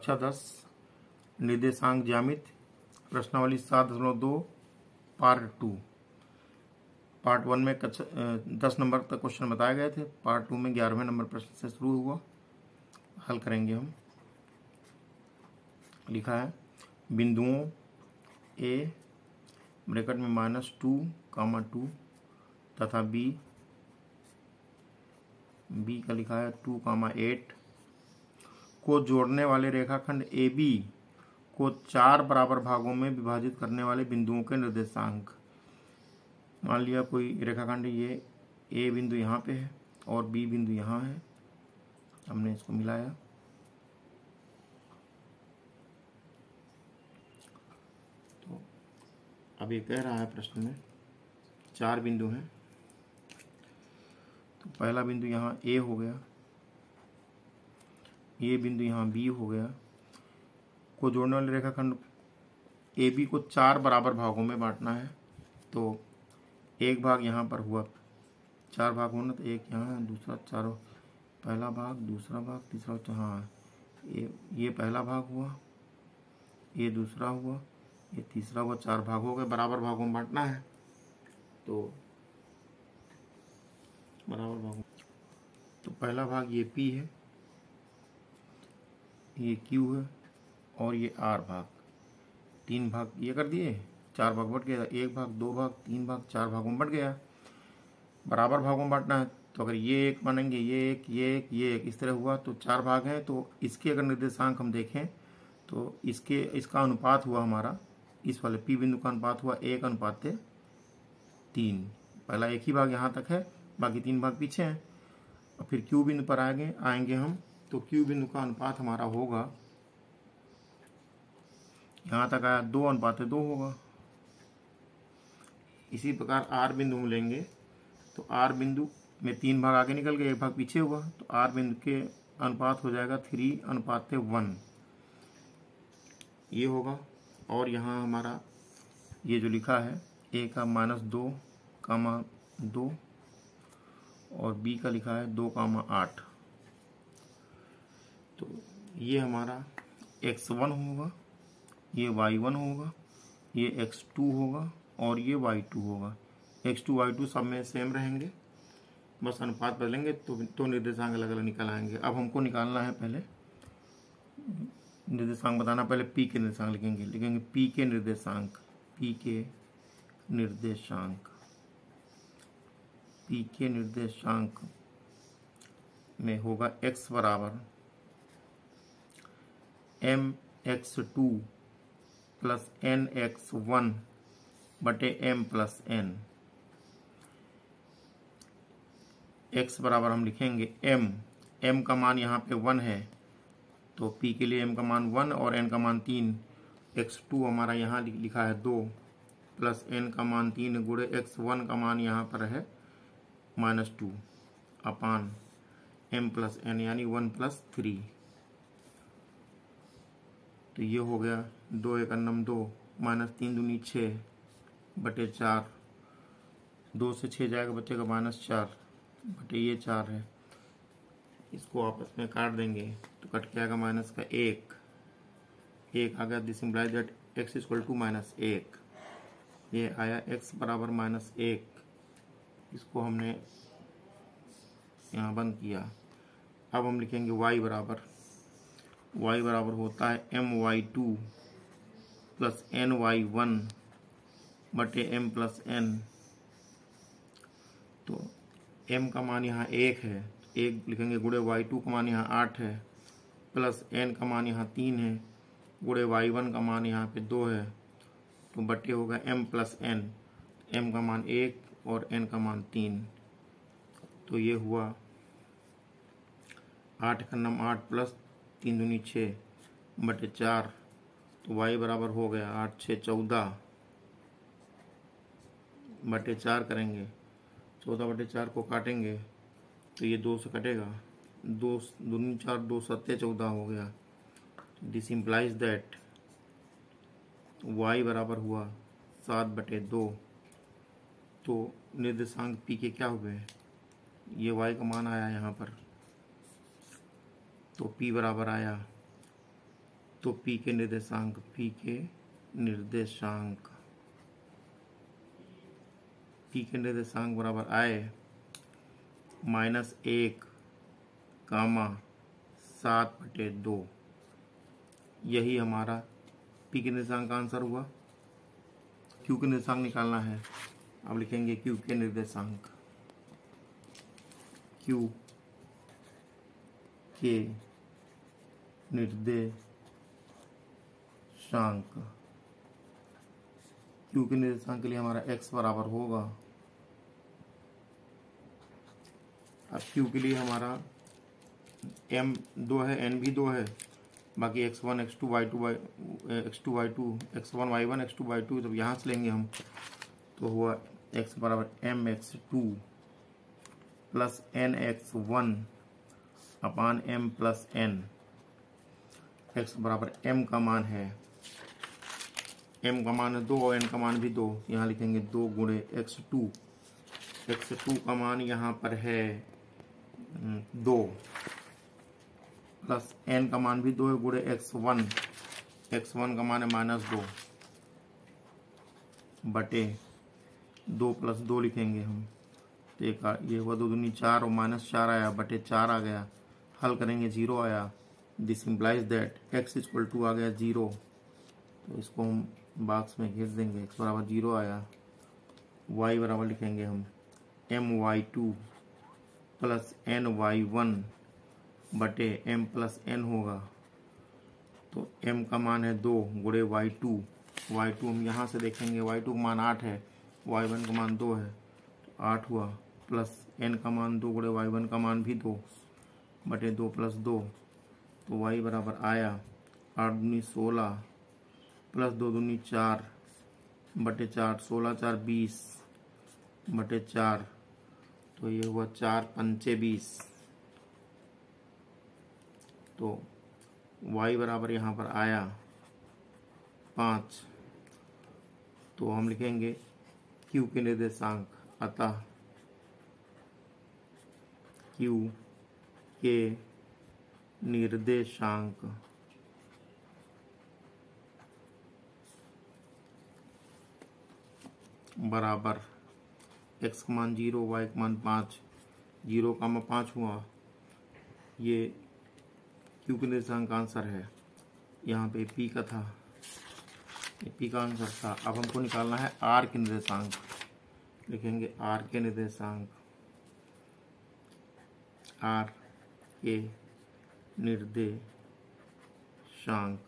कक्षा 10 निर्देशांक ज्यामिति प्रश्नावली 7.2 पार्ट 2। पार्ट 1 में 10 नंबर तक क्वेश्चन बताए गए थे। पार्ट 2 में 11वें नंबर प्रश्न से शुरू हुआ। हल करेंगे हम। लिखा है बिंदुओं A ब्रैकेट में -2, 2 तथा B का लिखा है 2, 8 को जोड़ने वाले रेखाखंड AB को 4 बराबर भागों में विभाजित करने वाले बिंदुओं के निर्देशांक। मान लिया कोई रेखाखंड, ये A बिंदु यहाँ पे है और B बिंदु यहाँ है, हमने इसको मिलाया। तो अब ये कह रहा है प्रश्न में 4 बिंदु हैं। तो पहला बिंदु यहाँ A हो गया, ये बिंदु यहाँ B हो गया। को जोड़ने वाले रेखाखंड AB को 4 बराबर भागों में बांटना है। तो एक भाग यहाँ पर हुआ, 4 भाग होना, तो एक यहाँ, दूसरा 4, पहला भाग, दूसरा भाग, तीसरा, हाँ ये पहला भाग हुआ, ये दूसरा हुआ, ये तीसरा हुआ, 4 भाग हो गए। बराबर भागों में बांटना है। तो बराबर भागों, तो पहला भाग ये P है, ये Q है और ये R भाग। 3 भाग ये कर दिए, 4 भाग बट गया। 1 भाग, 2 भाग, 3 भाग, 4 भागों में बट गया। बराबर भागों में बांटना है। तो अगर ये एक मानेंगे, ये एक, इस तरह हुआ, तो 4 भाग हैं। तो इसके अगर निर्देशांक हम देखें तो इसका अनुपात हुआ हमारा, इस वाले P बिंदु का अनुपात हुआ 1:3। पहला एक ही भाग यहाँ तक है, बाकी 3 भाग पीछे हैं। और फिर Q बिंदु पर आएंगे हम। तो Q बिंदु का अनुपात हमारा होगा, यहाँ तक आया 2:2 होगा। इसी प्रकार R बिंदु में लेंगे तो R बिंदु में 3 भाग आगे निकल गए, 1 भाग पीछे हुआ। तो R बिंदु के अनुपात हो जाएगा 3:1 ये होगा। और यहाँ हमारा ये जो लिखा है A का -2, और B का लिखा है 2, 8। तो ये हमारा x1 होगा, ये y1 होगा, ये x2 होगा और ये y2 होगा। x2 y2 सब में सेम रहेंगे, बस अनुपात बदलेंगे तो निर्देशांक अलग अलग निकल आएंगे। अब हमको निकालना है, पहले निर्देशांक बताना। पहले P के निर्देशांक लिखेंगे P के निर्देशांक, P के निर्देशांक में होगा x बराबर mx2 प्लस nx1 बटे m प्लस n। x बराबर हम लिखेंगे m का मान यहाँ पे 1 है, तो P के लिए m का मान 1 और n का मान 3। x2 हमारा यहाँ लिखा है 2 प्लस n का मान 3 गुणे x1 का मान यहाँ पर है -2 अपान m प्लस n, यानी 1 + 3। तो ये हो गया 2 × 2 -3 दूनी 6 बटे 4, 2 से 6 जाएगा, बचेगा -4 बटे ये 4 है। इसको आपस में काट देंगे तो कट के आएगा -1 आ गया। This implies that x = -1। ये आया x बराबर -1। इसको हमने यहाँ बंद किया। अब हम लिखेंगे y बराबर होता है my2 प्लस ny1 बटे m प्लस n। तो m का मान यहाँ 1 है, 1 लिखेंगे, गुणे y2 का मान यहाँ 8 है, प्लस n का मान यहाँ 3 है, गुणे y1 का मान यहाँ पे 2 है, तो बटे होगा m प्लस n। m का मान 1 और n का मान 3। तो ये हुआ 8 × 8 प्लस 3 दूनी 6 बटे 4। तो y बराबर हो गया 8 × 6 = 14 बटे 4 करेंगे। 14 बटे 4 को काटेंगे तो ये 2 से कटेगा, 2 दूनी 4, 2 × 7 = 14 हो गया। दिस इम्प्लाइज दैट y बराबर हुआ 7/2। तो निर्देशांक P के क्या हुए, ये y का मान आया यहाँ पर, तो P बराबर आया तो p के निर्देशांक बराबर आए -1, 7/2। यही हमारा p के निर्देशांक का आंसर हुआ। q के निर्देशांक निकालना है। अब लिखेंगे q के निर्देशांक, q के निर्देशांक, q के निर्देशांक के लिए हमारा x बराबर होगा, अब q के लिए हमारा m 2 है, n भी 2 है, बाकी x1 x2 y2 x2 y2 x1 y1 x2 y2 जब यहाँ से लेंगे हम तो हुआ x बराबर mx2 प्लस nx1 अपान m प्लस n। x बराबर m का मान है, m का मान है 2 और n का मान भी 2, यहाँ लिखेंगे 2 गुणे x2 का मान यहाँ पर है 2 प्लस n का मान भी 2 है गुणे x1 का मान है -2 बटे 2 प्लस 2 लिखेंगे हम। तो ये हुआ 2 दूनी 4 और -4 आया बटे 4 आ गया, हल करेंगे 0 आया। This implies that x equal to आ गया 0, तो इसको हम बॉक्स में घेर देंगे। x बराबर 0 आया, y बराबर लिखेंगे हम my2 प्लस ny1 बटे m प्लस n होगा। तो m का मान है 2 गुणे y2 हम यहाँ से देखेंगे y2 का मान 8 है, y1 का मान 2 है, तो 8 हुआ, प्लस n का मान 2 गुणे y1 का मान भी 2 बटे 2 प्लस 2, तो y बराबर आया 8 दूनी 16 प्लस 2 दूनी 4 बटे 4, 16 4 20 बटे 4, तो ये हुआ 4 पंचे 20। तो y बराबर यहाँ पर आया 5। तो हम लिखेंगे q के निर्देशांक, अतः q के निर्देशांक बराबर x का मान 0 y का मान 5, 0 का मान 5 हुआ। ये q के निर्देशांक का आंसर है, यहाँ पे p का था, ये p का आंसर था। अब हमको निकालना है r के निर्देशांक, लिखेंगे r के निर्देशांक, r के निर्देशांक।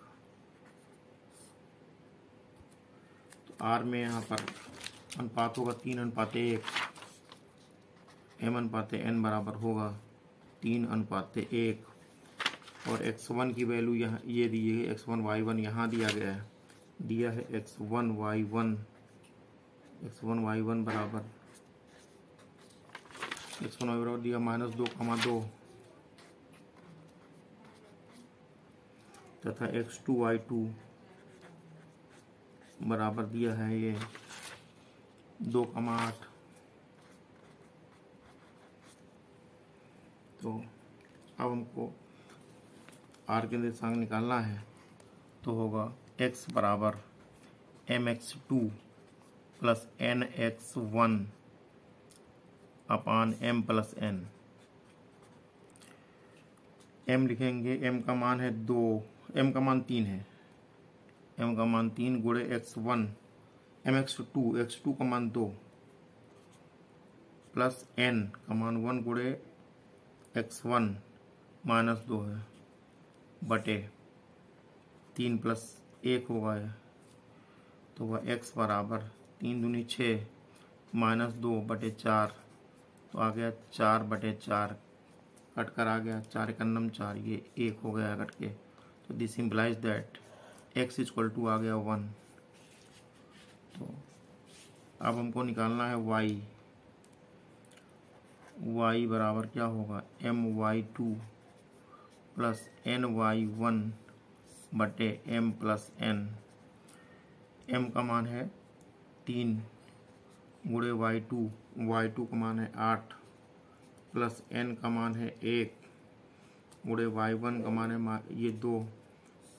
तो r में यहाँ पर अनुपात होगा 3:1, m/n बराबर होगा 3:1, और x1 की वैल्यू यहाँ ये दी है, x1 y1 यहाँ दिया गया है, दिया है x1 y1 बराबर दिया -2,2 तथा x2 y2 बराबर दिया है ये 2,8। तो अब हमको r के निर्देशांक निकालना है, तो होगा x बराबर mx2 प्लस nx1 अपान m प्लस n। m लिखेंगे, m का मान है 2, m का मान 3 है, m का मान 3 गुणे x1 x2 का मान 2 प्लस n का मान 1 गुणे x1 -2 है बटे 3 प्लस 1 होगा, तो वह x बराबर 3 दूनी 6 -2 बटे 4, तो आ गया 4 बटे 4, कट कर आ गया 4 एकन्नम 4, ये 1 हो गया कट के। तो this implies that x equal to आ गया 1। तो अब हमको निकालना है y बराबर क्या होगा my2 प्लस ny1 बटे m प्लस n। m का मान है 3 गुणे y2 का मान है 8 प्लस n का मान है 1 गुणे y1 का मान है ये 2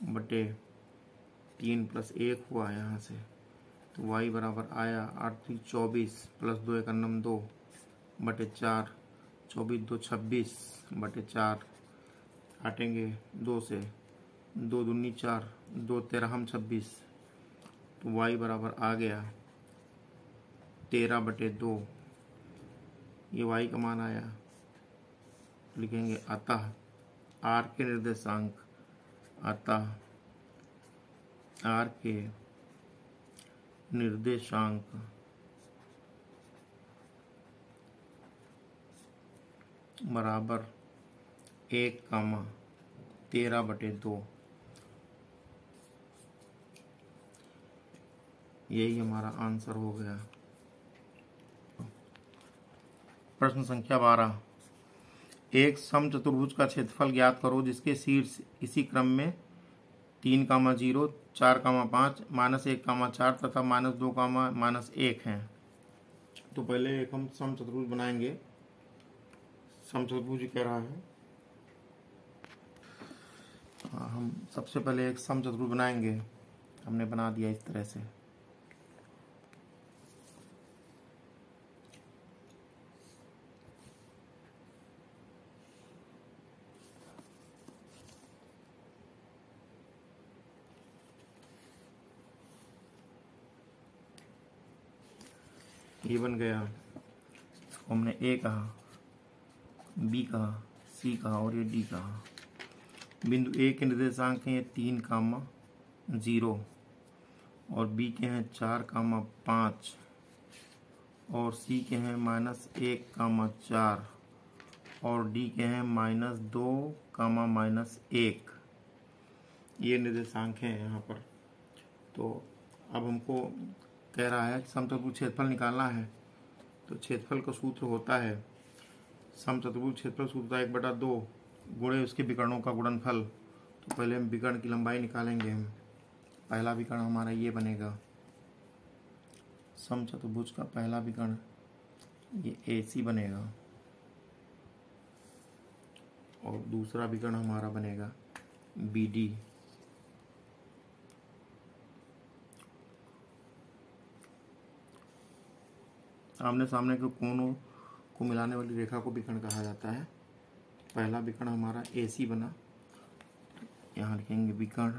बटे 3 + 1 हुआ यहाँ से, तो y बराबर आया 8 × 24 + 2 × 9 2 बटे 4, 24 × 2 = 26 बटे 4, काटेंगे 2 से, 2 दूनी 4, 2 13 हम 26, तो y बराबर आ गया 13 बटे 2। ये y का मान आया, लिखेंगे अतः r के निर्देशांक, अतः r के निर्देशांक बराबर 1, 13 बटे 2। यही हमारा आंसर हो गया। प्रश्न संख्या 12, एक समचतुर्भुज का क्षेत्रफल ज्ञात करो जिसके शीर्ष इसी क्रम में 3, 0, 4, 5, -1, 4 तथा -2, -1 हैं। तो पहले एक हम समचतुर्भुज बनाएंगे। समचतुर्भुज कह रहा है, हम सबसे पहले एक समचतुर्भुज बनाएंगे। हमने बना दिया इस तरह से। ये बन गया, इसको हमने ए कहा, बी कहा, सी कहा और ये डी कहा। बिंदु ए के निर्देशांक हैं 3, 0 और बी के हैं 4, 5 और सी के हैं -1, 4 और डी के हैं -2, -1। ये निर्देशांक हैं यहाँ पर। तो अब हमको कह रहा है समचतुर्भुज क्षेत्रफल निकालना है। तो क्षेत्रफल का सूत्र होता है, समचतुर्भुज क्षेत्रफल सूत्र 1/2 गुणे उसके विकर्णों का गुणनफल। तो पहले हम विकर्ण की लंबाई निकालेंगे। हम पहला विकर्ण हमारा ये बनेगा, समचतुर्भुज का पहला विकर्ण ये AC बनेगा और दूसरा विकर्ण हमारा बनेगा BD। आमने सामने के कोणों को मिलाने वाली रेखा को विकर्ण कहा जाता है। पहला विकर्ण हमारा AC बना, यहाँ लिखेंगे विकर्ण,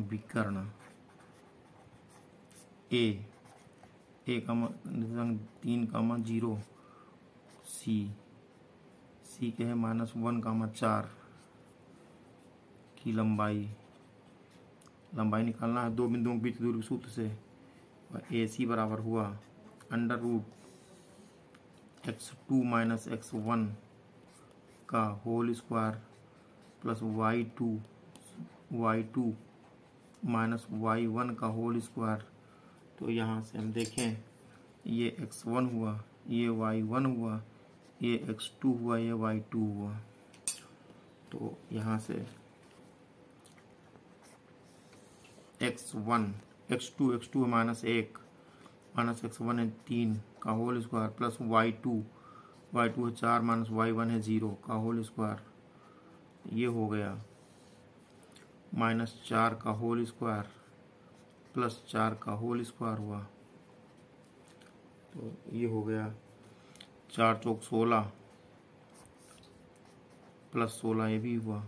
विकर्ण A का निर्देशांक 3, 0 C के है -1, 4 की लंबाई निकालना है 2 बिंदुओं के बीच दूरी सूत्र से। और AC बराबर हुआ √x2 - x1 का whole square plus y2 -y1 का होल स्क्वायर। तो यहाँ से हम देखें, ये x1 हुआ, ये y1 हुआ, ये x2 हुआ, ये y2 हुआ। तो यहाँ से x1 x2 -1 -x1 है 3 का होल स्क्वायर प्लस y2 है 4 -y1 है 0 का होल स्क्वायर। ये हो गया -4 का होल स्क्वायर प्लस 4 का होल स्क्वायर हुआ। तो ये हो गया 4 चौक 16 प्लस 16, ये भी हुआ।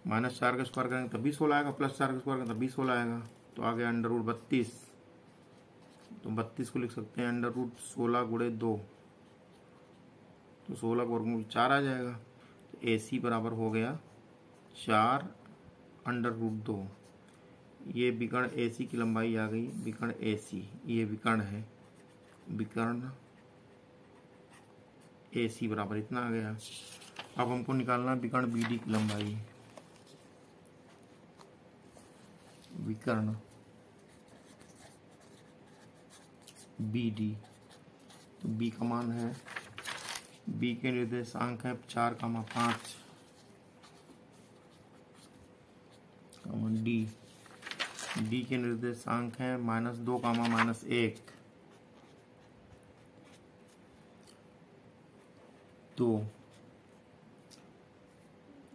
-4 का स्क्वायर करेंगे तब भी 16 आएगा, +4 का स्क्वायर करेंगे तब भी 16 आएगा। तो आ गया √32। तो 32 को लिख सकते हैं √16 × 2, तो 16 का वर्गमूल 4 आ जाएगा। तो AC बराबर हो गया 4 √2। ये विकर्ण AC की लंबाई आ गई, विकर्ण AC, ये विकर्ण है, विकर्ण AC बराबर इतना आ गया। अब हमको निकालना विकर्ण BD की लंबाई, विकर्ण BD। तो B का मान है, B के निर्देशांक है 4, 5 D के निर्देशांक है -2, -1। तो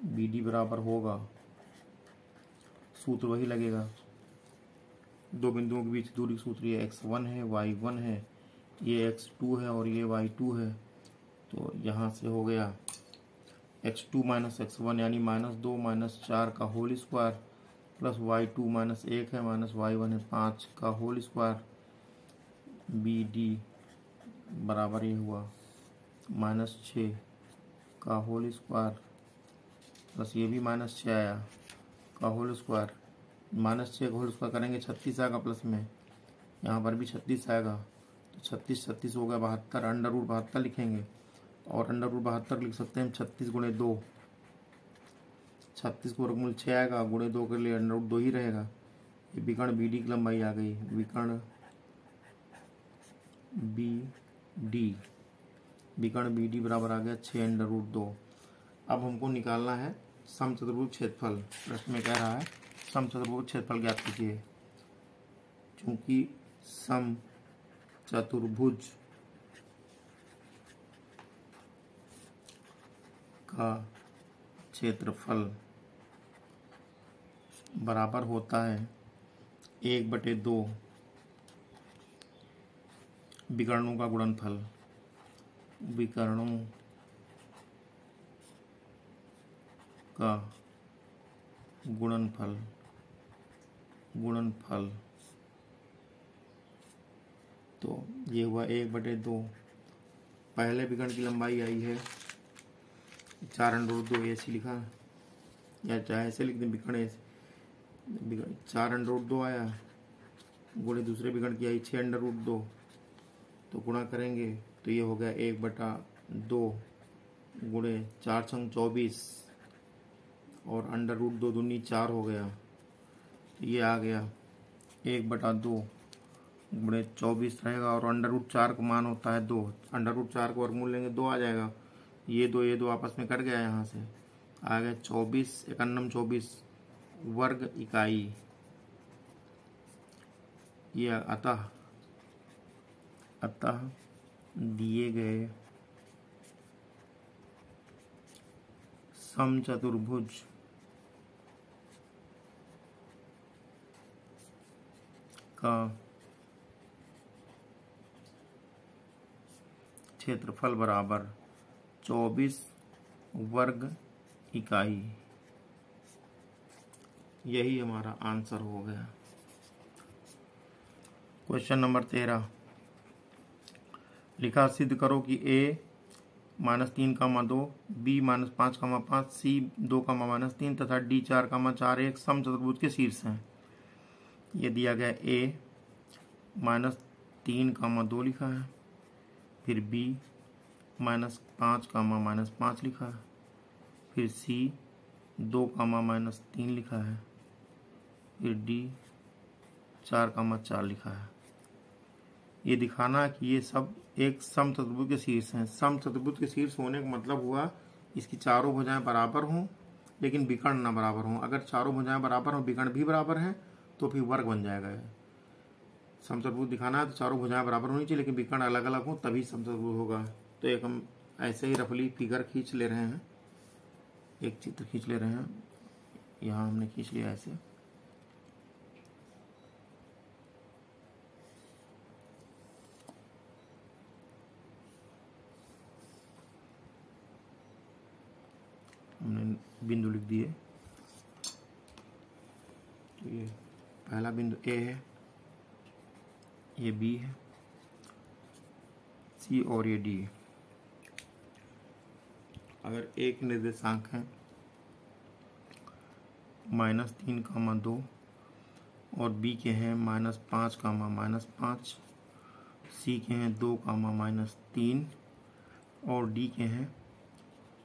बी डी बराबर होगा, सूत्र वही लगेगा, दो बिंदुओं के बीच दूरी सूत्र ये x1 है, y1 है, ये x2 है और ये y2 है। तो यहाँ से हो गया x2 माइनस x1 यानी -2 - 4 का होल स्क्वायर प्लस y2 -1 है माइनस y1 है 5 का होल स्क्वायर, बी डी बराबर ये हुआ -6 का होल स्क्वायर प्लस ये भी -6 आया का होल स्क्वायर, -6 का होल स्क्वायर करेंगे 36 आएगा प्लस में, यहाँ पर भी 36 आएगा, तो 36 हो गया 72, अंडर रूट 72 लिखेंगे और अंडर रूट 72 लिख सकते हैं हम 36 × 2, 36 को वर्गमूल 6 आएगा, गुणे 2 के लिए अंडर रूट 2 ही रहेगा। ये विकर्ण बी डी की लंबाई आ गई, विकर्ण बी डी बराबर आ गया 6 अंडर रूट 2। अब हमको निकालना है समचतुर्भुज क्षेत्रफल। प्रश्न में कह रहा है समचतुर्भुज क्षेत्रफल ज्ञात कीजिए। चूंकि समचतुर्भुज का क्षेत्रफल बराबर होता है 1/2 विकर्णों का गुणनफल, विकर्णों का गुणनफल। तो ये हुआ 1/2, पहले विकर्ण की लंबाई आई है 4√2 ऐसी लिखा, या चाहे ऐसे लिख दें, विकर्ण 4√2 आया, गुणे दूसरे विकर्ण की आई 6√2, तो गुणा करेंगे तो ये हो गया 1/2 गुणे 4 × 24 और अंडर रूट 2 दूनी 4 हो गया, तो ये आ गया 1/2 गुणे 24 रहेगा और अंडर रूट 4 का मान होता है 2, अंडर रूट 4 को वर्गमूल लेंगे 2 आ जाएगा, ये दो आपस में कट गया, यहाँ से आ गया 24 × 24 वर्ग इकाई। ये अतः दिए गए समचतुर्भुज का क्षेत्रफल बराबर 24 वर्ग इकाई। यही हमारा आंसर हो गया। क्वेश्चन नंबर 13 लिखा, सिद्ध करो कि a -3, 2 b -5, 5 c 2, -3 तथा d 4, 4 एक समचतुर्भुज के शीर्ष हैं। ये दिया गया a -3, 2 लिखा है, फिर b -5, -5 लिखा है, फिर c 2, -3 लिखा है, फिर d 4, 4 लिखा है। ये दिखाना कि ये सब एक समचतुर्भुज के शीर्ष हैं। समचतुर्भुज के शीर्ष होने का मतलब हुआ इसकी चारों भुजाएं बराबर हों लेकिन विकर्ण ना बराबर हों। अगर चारों भुजाएं बराबर हों, विकर्ण भी बराबर हैं, तो फिर वर्ग बन जाएगा। समचतुर्भुज दिखाना है तो चारों भुजाएं बराबर होनी चाहिए लेकिन विकर्ण अलग अलग हों, तभी समचतुर्भुज होगा। तो एक हम ऐसे ही रफली फिगर खींच ले रहे हैं, एक चित्र खींच ले रहे हैं, यहाँ हमने खींच लिया ऐसे। हमने बिंदु लिख दिए, तो ये पहला बिंदु ए है, ये बी है, सी और ये डी है। अगर एक निर्देशांक है -3, 2 और बी के हैं -5, -5, सी के हैं 2, -3 और डी के हैं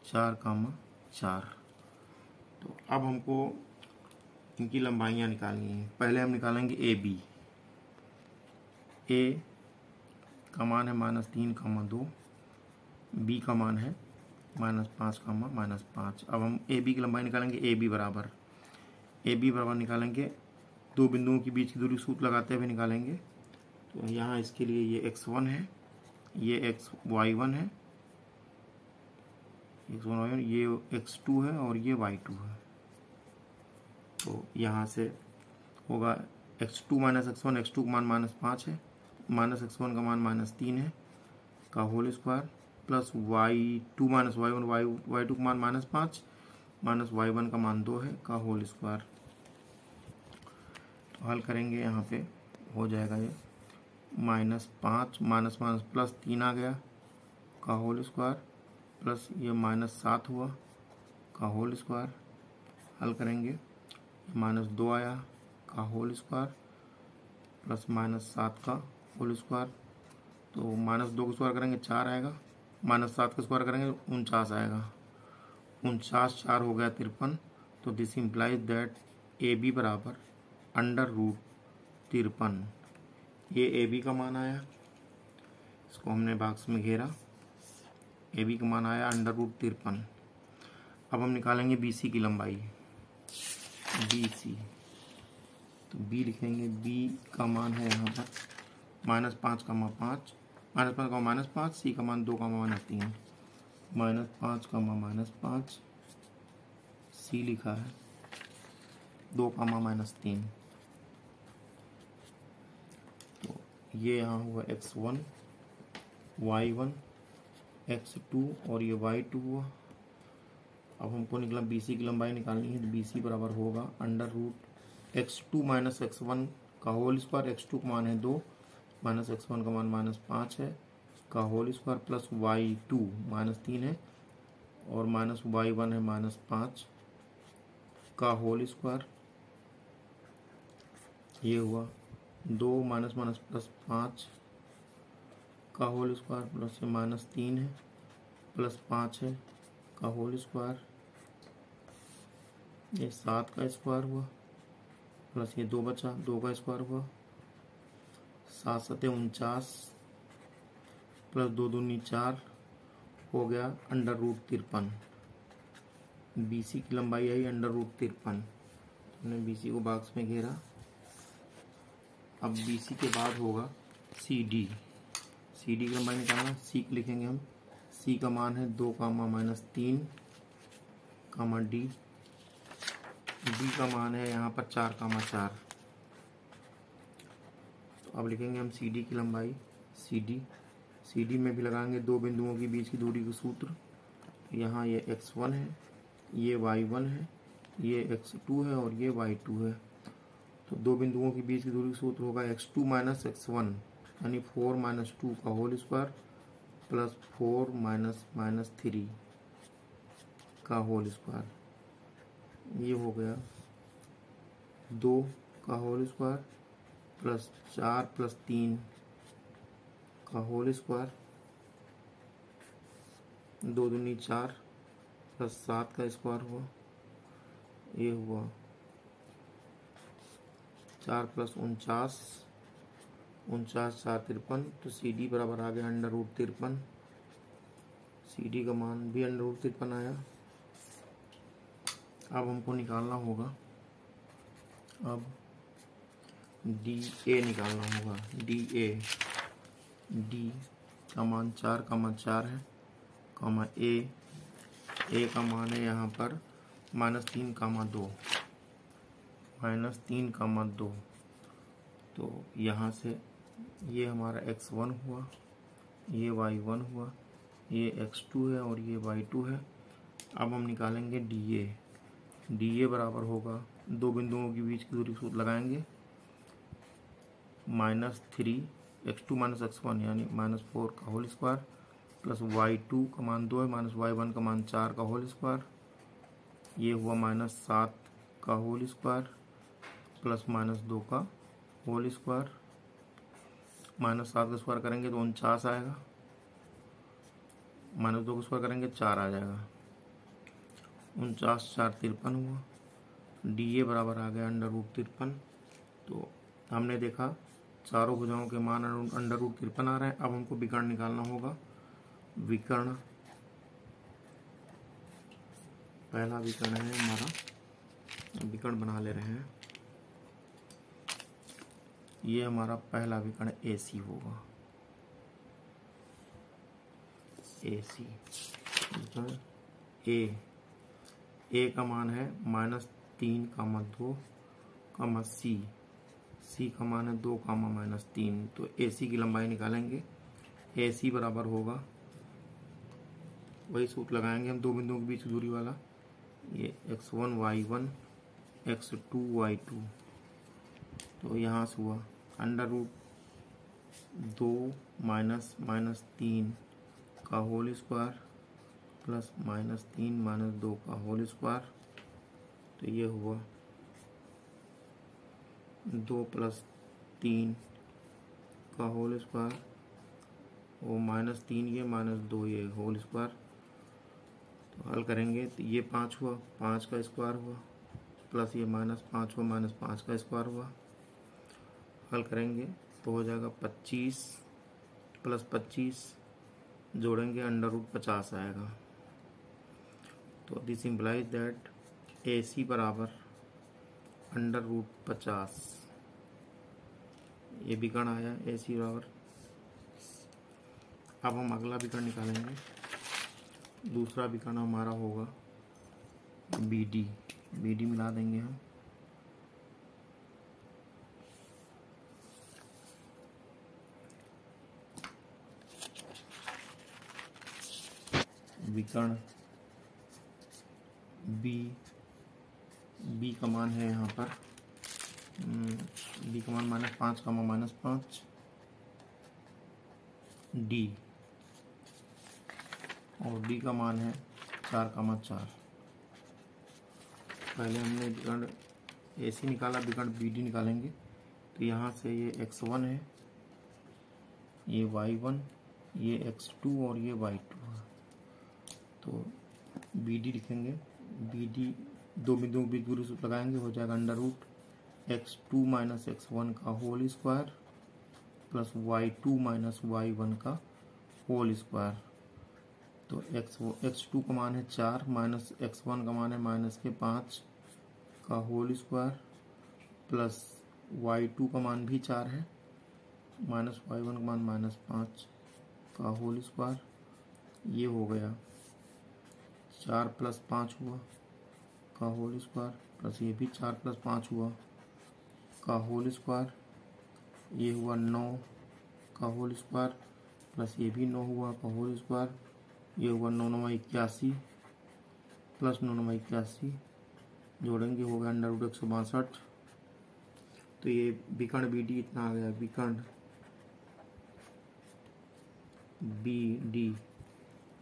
4, 4। तो अब हमको इनकी लंबाइयाँ निकालनी है। पहले हम निकालेंगे ए बी। ए का मान है -3, 2, बी का मान है -5, -5। अब हम ए बी की लंबाई निकालेंगे। ए बी बराबर निकालेंगे, दो बिंदुओं के बीच की दूरी सूत्र लगाते हुए निकालेंगे। तो यहाँ इसके लिए ये x1 है, ये y1 है x1 y1, ये x2 है और ये y2 है। तो यहाँ से होगा x2 माइनस x1, x2 का मान -5 है, माइनस x1 का मान -3 है का whole square, plus y2 minus y1, y2 का मान -5 माइनस y1 का मान 2 है का होल स्क्वायर। तो हल करेंगे, यहाँ पे हो जाएगा ये -5 माइनस माइनस प्लस 3 आ गया का होल स्क्वायर, प्लस ये -7 हुआ का होल स्क्वायर। हल करेंगे, -2 आया का होल स्क्वायर प्लस -7 का होल स्क्वायर। तो -2 का स्क्वायर करेंगे 4 आएगा, -7 का स्क्वायर करेंगे 49 आएगा। 49 4 हो गया 53। तो this implies that A B बराबर √53। ये ए बी का मान आया, इसको हमने बॉक्स में घेरा, ए बी का मान आया √53। अब हम निकालेंगे बी सी की लंबाई, बी सी। तो बी लिखेंगे, बी का मान है यहाँ पर -5, -5, -5, सी का मान 2, -3, -5, -5, सी लिखा है 2, -3। तो ये यहाँ हुआ x1, y1, x2 और ये y2 हुआ। अब हमको निकला BC की लंबाई निकालनी है, तो BC बराबर होगा √x2 माइनस x1 का होल स्क्वायर, x2 का मान है 2 माइनस x1 का मान -5 है का होल स्क्वायर, प्लस y2 -3 है और माइनस y1 है -5 का होल स्क्वायर। ये हुआ 2 माइनस माइनस प्लस 5 का होल स्क्वायर, प्लस से -3 है प्लस 5 है का होल स्क्वायर। ये 7 का स्क्वायर हुआ, प्लस ये 2 बचा, 2 का स्क्वायर हुआ, 7 7 49 प्लस 2 दूनी 4 हो गया √53। BC की लंबाई आई √53। हमने BC को बॉक्स में घेरा। अब BC के बाद होगा CD। CD की लंबाई निकालना, C लिखेंगे हम, C का मान है 2, -3, D। D का मान है यहाँ पर 4, 4। तो अब लिखेंगे हम CD की लंबाई, CD में भी लगाएंगे 2 बिंदुओं के बीच की दूरी का सूत्र। यहाँ ये x1 है, ये y1 है, ये x2 है और ये y2 है। तो 2 बिंदुओं के बीच की दूरी का सूत्र होगा x2 माइनस x1, यानी 4 - 2 का होल स्क्वायर प्लस 4 - 3 का होल स्क्वायर। ये हो गया 2 का होल स्क्वायर प्लस 4 + 3 का होल स्क्वायर, 2 दूनी 4 प्लस 7 का स्क्वायर हुआ। ये हुआ 4 + 49, 49 4 53। तो CD बराबर आ गया √53। CD का मान भी √53 आया। अब हमको निकालना होगा, अब DA निकालना होगा। DA, D का मान 4, 4 है, A का मान है यहाँ पर -3, 2, -3, 2। तो यहाँ से ये हमारा x1 हुआ, ये y1 हुआ, ये x2 है और ये y2 है। अब हम निकालेंगे DA बराबर होगा, 2 बिंदुओं के बीच की दूरी सूत्र लगाएंगे, -3 x2 माइनस x1 यानी -4 का होल स्क्वायर प्लस y2 का मान 2 है माइनस y1 का मान 4 का होल स्क्वायर। ये हुआ -7 का होल स्क्वायर प्लस -2 का होल स्क्वायर। -7 का स्क्वायर करेंगे तो 49 आएगा, -2 का स्क्वायर करेंगे 4 आ जाएगा। 49 4 53 हुआ। DA बराबर आ गया √53। तो हमने देखा चारों भुजाओं के मान √53 आ रहे हैं। अब हमको विकर्ण निकालना होगा। विकर्ण, पहला विकर्ण है हमारा, विकर्ण बना ले रहे हैं। ये हमारा पहला विकर्ण AC होगा, AC। ए का मान है -3, 2, सी का मान है 2, -3। तो ए सी की लंबाई निकालेंगे। ए सी बराबर होगा, वही सूत्र लगाएंगे हम दो बिंदुओं के बीच दूरी वाला, ये x1 y1 x2 y2। तो यहाँ से हुआ √2 -3 का होल स्क्वायर प्लस -3 - 2 का होल स्क्वायर। तो ये हुआ 2 + 3 का होल स्क्वायर और -3 ये -2 ये होल स्क्वायर। तो हल करेंगे तो ये 5 हुआ, 5 का स्क्वायर हुआ, प्लस ये -5 हुआ, -5 का स्क्वायर हुआ। हल करेंगे तो हो जाएगा 25 + 25 जोड़ेंगे √50 आएगा। तो दिस इम्प्लाइज दैट ए सी बराबर √50। ये विकर्ण आया ए सी बराबर। अब हम अगला विकर्ण निकालेंगे। दूसरा विकर्ण हमारा होगा बी डी मिला देंगे हम। विकर्ण बी का मान है यहाँ पर, बी का मान -5, -5 डी और डी का मान है 4, 4। पहले हमने विकर्ण ए सी निकाला, विकर्ण बी डी निकालेंगे। तो यहाँ से ये x1 है, ये y1, ये x2 और ये y2 है। तो बी डी लिखेंगे, बी डी दो बिंदुओं के बीच दूरी सूत्र लगाएंगे, हो जाएगा √x2 - x1 का whole square plus y2 - y1 का होल स्क्वायर। तो x2 का मान है 4 -x1 का मान है -5 का होल स्क्वायर प्लस y2 का मान भी 4 है, -y1 का मान -5 का होल स्क्वायर। ये हो गया 4 + 5 हुआ का होल स्क्वायर प्लस ये भी 4 + 5 हुआ का होल स्क्वायर। ये हुआ 9 का होल स्क्वायर प्लस ये भी 9 हुआ का होल स्क्वायर। ये हुआ 9 9 81 प्लस 9 9 81 जोड़ेंगे हो गया √162। तो ये विकर्ण बी डी इतना आ गया।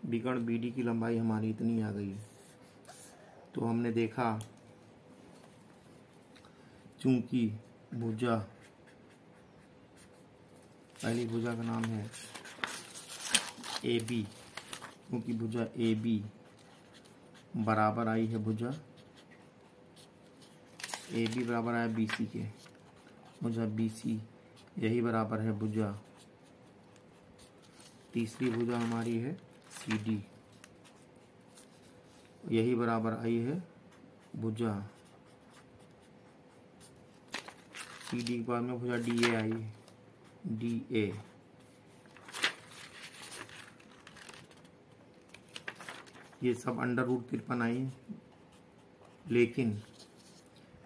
विकर्ण बी डी की लंबाई हमारी इतनी आ गई। तो हमने देखा चूंकि भुजा, पहली भुजा का नाम है ए बी, क्योंकि भुजा ए बी बराबर आई है भुजा ए बी बराबर आया बी सी के, भुजा बी सी यही बराबर है भुजा, तीसरी भुजा हमारी है सी डी, यही बराबर आई है भुजा सी डी के बाद में भुजा D A I, D A. ये सब √53 आई, लेकिन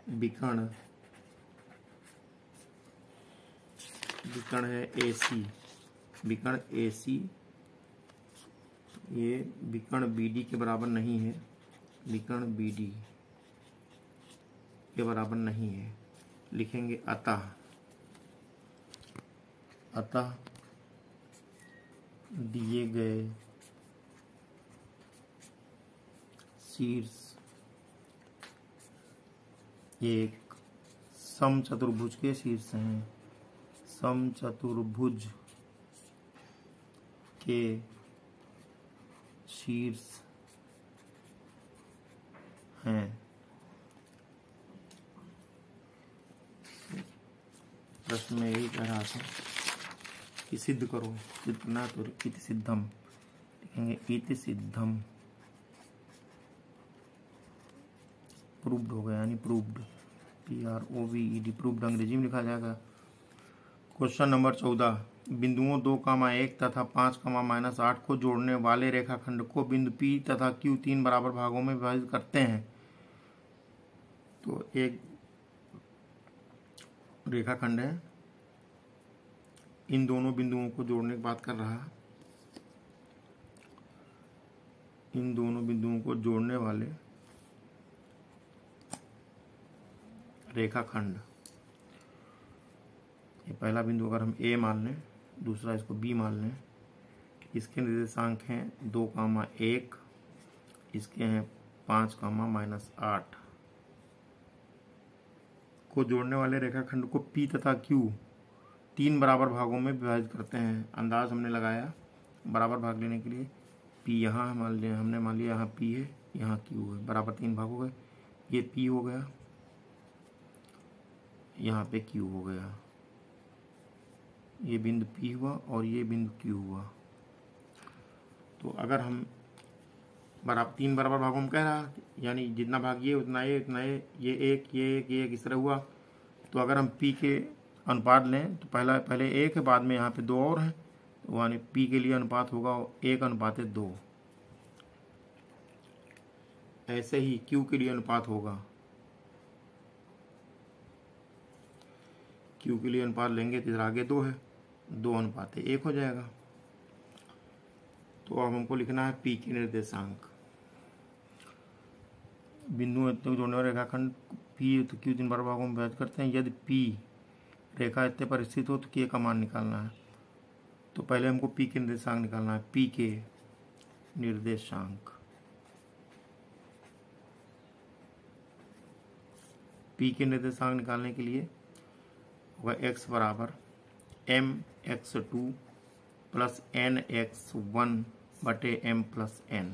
विकर्ण है ए सी, विकर्ण ए सी ये विकर्ण बी डी के बराबर नहीं है, विकर्ण बी डी के बराबर नहीं है। लिखेंगे अतः दिए गए शीर्ष एक समचतुर्भुज के शीर्ष हैं, समचतुर्भुज के शीर्ष हैं। प्रश्न में यही कह रहा था कि सिद्ध करो, सिद्ध करना तो इति सिद्धम लिखेंगे, इति सिद्धम प्रूव्ड हो गया, यानी प्रूव्ड, PROVED प्रूव्ड अंग्रेजी में लिखा जाएगा। क्वेश्चन नंबर 14, बिंदुओं 2,1 तथा 5,-8 को जोड़ने वाले रेखाखंड को बिंदु P तथा Q 3 बराबर भागों में विभाजित करते हैं। तो एक रेखाखंड है, इन दोनों बिंदुओं को जोड़ने की बात कर रहा है। इन दोनों बिंदुओं को जोड़ने वाले रेखाखंड, ये पहला बिंदु अगर हम A मान लें, दूसरा इसको B मान लें, इसके निर्देशांक हैं 2,1, इसके हैं 5,-8 को जोड़ने वाले रेखाखंड को P तथा Q 3 बराबर भागों में विभाजित करते हैं। अंदाज हमने लगाया बराबर भाग लेने के लिए। P यहाँ हमने मान लिया यहाँ P है, यहाँ Q है, बराबर 3 भाग हो गए। ये P हो गया, यहाँ पे Q हो गया, ये बिंदु P हुआ और ये बिंदु Q हुआ। तो अगर हम बराबर 3 बराबर भागों में कह रहा, यानी जितना भाग ये उतना ये उतना ये एक इस तरह हुआ। तो अगर हम P के अनुपात लें तो पहले 1 है, बाद में यहाँ पे 2 और हैं, तो यानी P के लिए अनुपात होगा 1:2। ऐसे ही Q के लिए अनुपात होगा, Q के लिए अनुपात लेंगे तो इधर आगे 2 है, 2:1 हो जाएगा। तो अब हमको लिखना है P के निर्देशांक। बिंदु इतने जोड़ने वाले रेखाखंड P तो Q 3 बराबर भागों में विभाजित करते हैं। यदि P रेखा इतने पर स्थित हो तो K का मान निकालना है। तो पहले हमको P के निर्देशांक निकालना है। P के निर्देशांक, P के निर्देशांक निकालने के लिए होगा x बराबर mx2 प्लस nx1 बटे m प्लस n।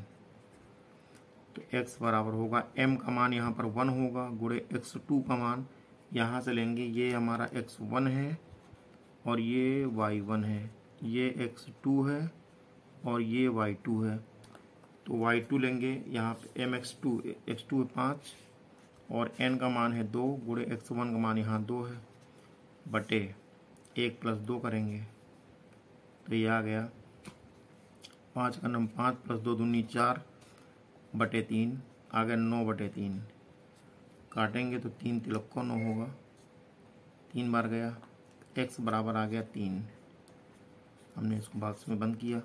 तो x बराबर होगा m का मान यहाँ पर 1 होगा, गुणे x2 का मान यहाँ से लेंगे, ये हमारा x1 है और ये y1 है, ये x2 है और ये y2 है। तो y2 लेंगे यहाँ पे mx2, x2 है 5 और n का मान है 2, गुणे x1 का मान यहाँ 2 है, बटे 1 प्लस 2 करेंगे तो ये आ गया 5 का नम 5 प्लस 2 दूनी 4 बटे 3 आ गया 9 बटे 3। काटेंगे तो 3 तिलक को 9 होगा, 3 बार गया, x बराबर आ गया 3। हमने इसको बॉक्स में बंद किया।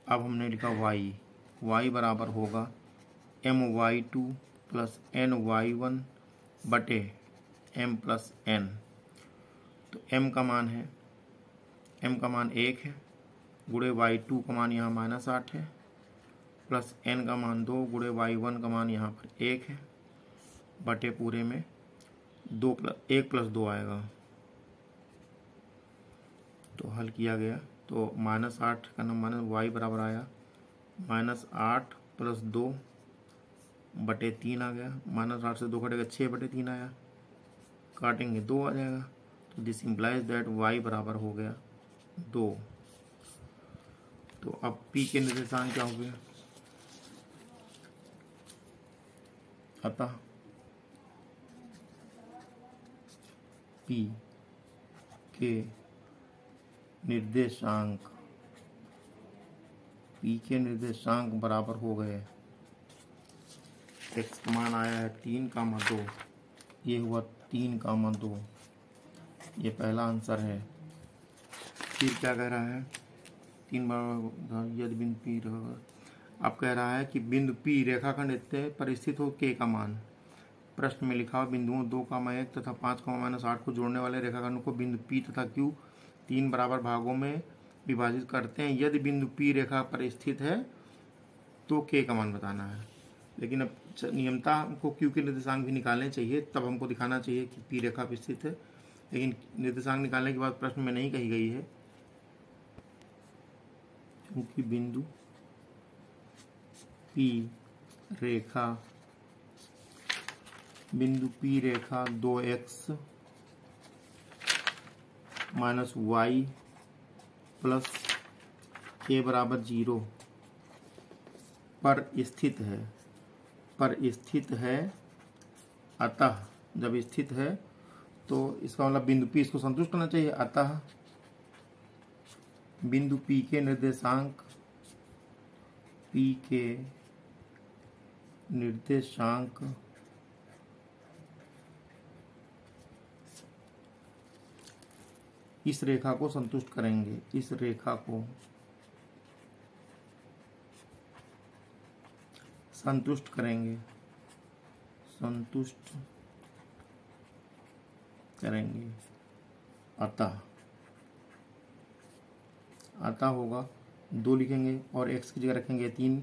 अब हमने लिखा y बराबर होगा my2 प्लस ny1 बटे m प्लस n। तो m का मान है, m का मान 1 है, गुणे y2 का मान यहाँ -8 है, प्लस n का मान 2, गुणे y1 का मान यहाँ पर 1 है, बटे पूरे में 1 प्लस 2 आएगा। तो हल किया गया तो -8 का नंबर y बराबर आया -8 प्लस 2 बटे 3 आ गया, -8 से 2 कटेगा 6 बटे 3 आया, काटेंगे 2 आ जाएगा। तो दिस इम्प्लाइज दैट y बराबर हो गया 2। तो अब P के निर्देशांक क्या हो गया, अतः P के निर्देशांक बराबर हो गए, x का मान आया है 3,2, ये हुआ 3,2, ये पहला आंसर है। फिर क्या कह रहा है, 3 बार यदि बिंदु P अब कह रहा है कि बिंदु P रेखाखंड इतने पर स्थित हो K का मान। प्रश्न में लिखा बिंदुओं 2,1 तथा 5,-8 को जोड़ने वाले रेखाखंड को बिंदु P तथा Q 3 बराबर भागों में विभाजित करते हैं। यदि बिंदु P रेखा पर स्थित है तो K का मान बताना है। लेकिन अब नियमता हमको Q के निर्देशांक भी निकालने चाहिए, तब हमको दिखाना चाहिए कि P रेखा पर स्थित है। लेकिन निर्देशांक निकालने के बाद प्रश्न में नहीं कही गई है, क्योंकि बिंदु P Rekha 2x minus y plus a बराबर 0 पर स्थित है। अतः जब स्थित है तो इसका मतलब बिंदु P इसको संतुष्ट करना चाहिए। अतः बिंदु P के निर्देशांक इस रेखा को संतुष्ट करेंगे। इस रेखा को संतुष्ट करेंगे, संतुष्ट करेंगे। अतः होगा 2 लिखेंगे और x की जगह रखेंगे 3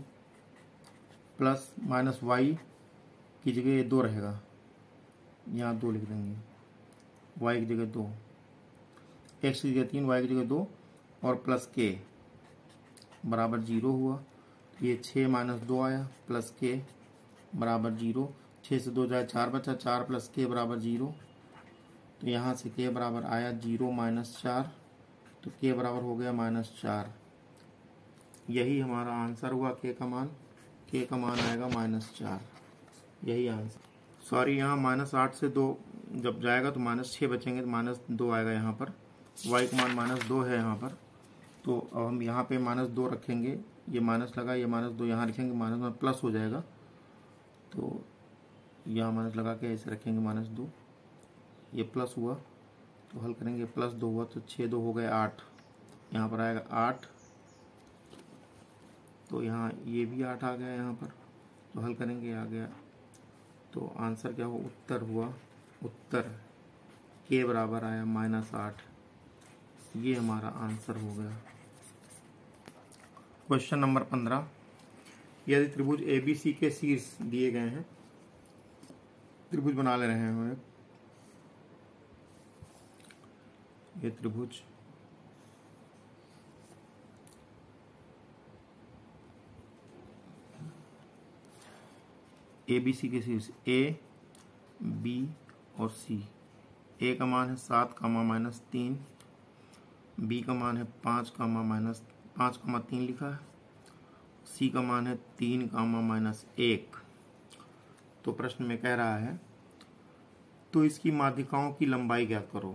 प्लस माइनस y की जगह 2 रहेगा, यहाँ 2 लिख देंगे, y की जगह 2, x की जगह 3, y की जगह 2 और प्लस k बराबर 0 हुआ। ये 6 माइनस 2 आया प्लस k बराबर 0। 6 से 2 जाए 4 बचा, 4 प्लस k बराबर 0। तो यहाँ से k बराबर आया 0 माइनस 4, तो k बराबर हो गया -4। यही हमारा आंसर हुआ। k का मान आएगा -4, यही आंसर। सॉरी, यहाँ -8 से 2 जब जाएगा तो -6 बचेंगे, तो -2 आएगा यहाँ पर। y का मान -2 है यहाँ पर, तो अब हम यहाँ पे -2 रखेंगे। ये माइनस लगा, ये -2 यहाँ रखेंगे, माइनस प्लस हो जाएगा। तो यहाँ माइनस लगा के ऐसे रखेंगे -2, ये प्लस हुआ तो हल करेंगे, +2 हुआ तो 6 2 हो गए 8, यहाँ पर आएगा 8। तो यहाँ ये भी 8 आ गया यहाँ पर, तो हल करेंगे आ गया। तो आंसर क्या हुआ? उत्तर हुआ, उत्तर k बराबर आया -8। ये हमारा आंसर हो गया। क्वेश्चन नंबर 15, यदि त्रिभुज ABC के शीर्ष दिए गए हैं, त्रिभुज बना ले रहे हैं। ये त्रिभुज ABC के शीर्ष A, B और C। A का मान है 7, -3, B का मान है 5, -5, 3 लिखा है, C का मान है 3, -1। तो प्रश्न में कह रहा है तो इसकी माध्यिकाओं की लंबाई ज्ञात करो।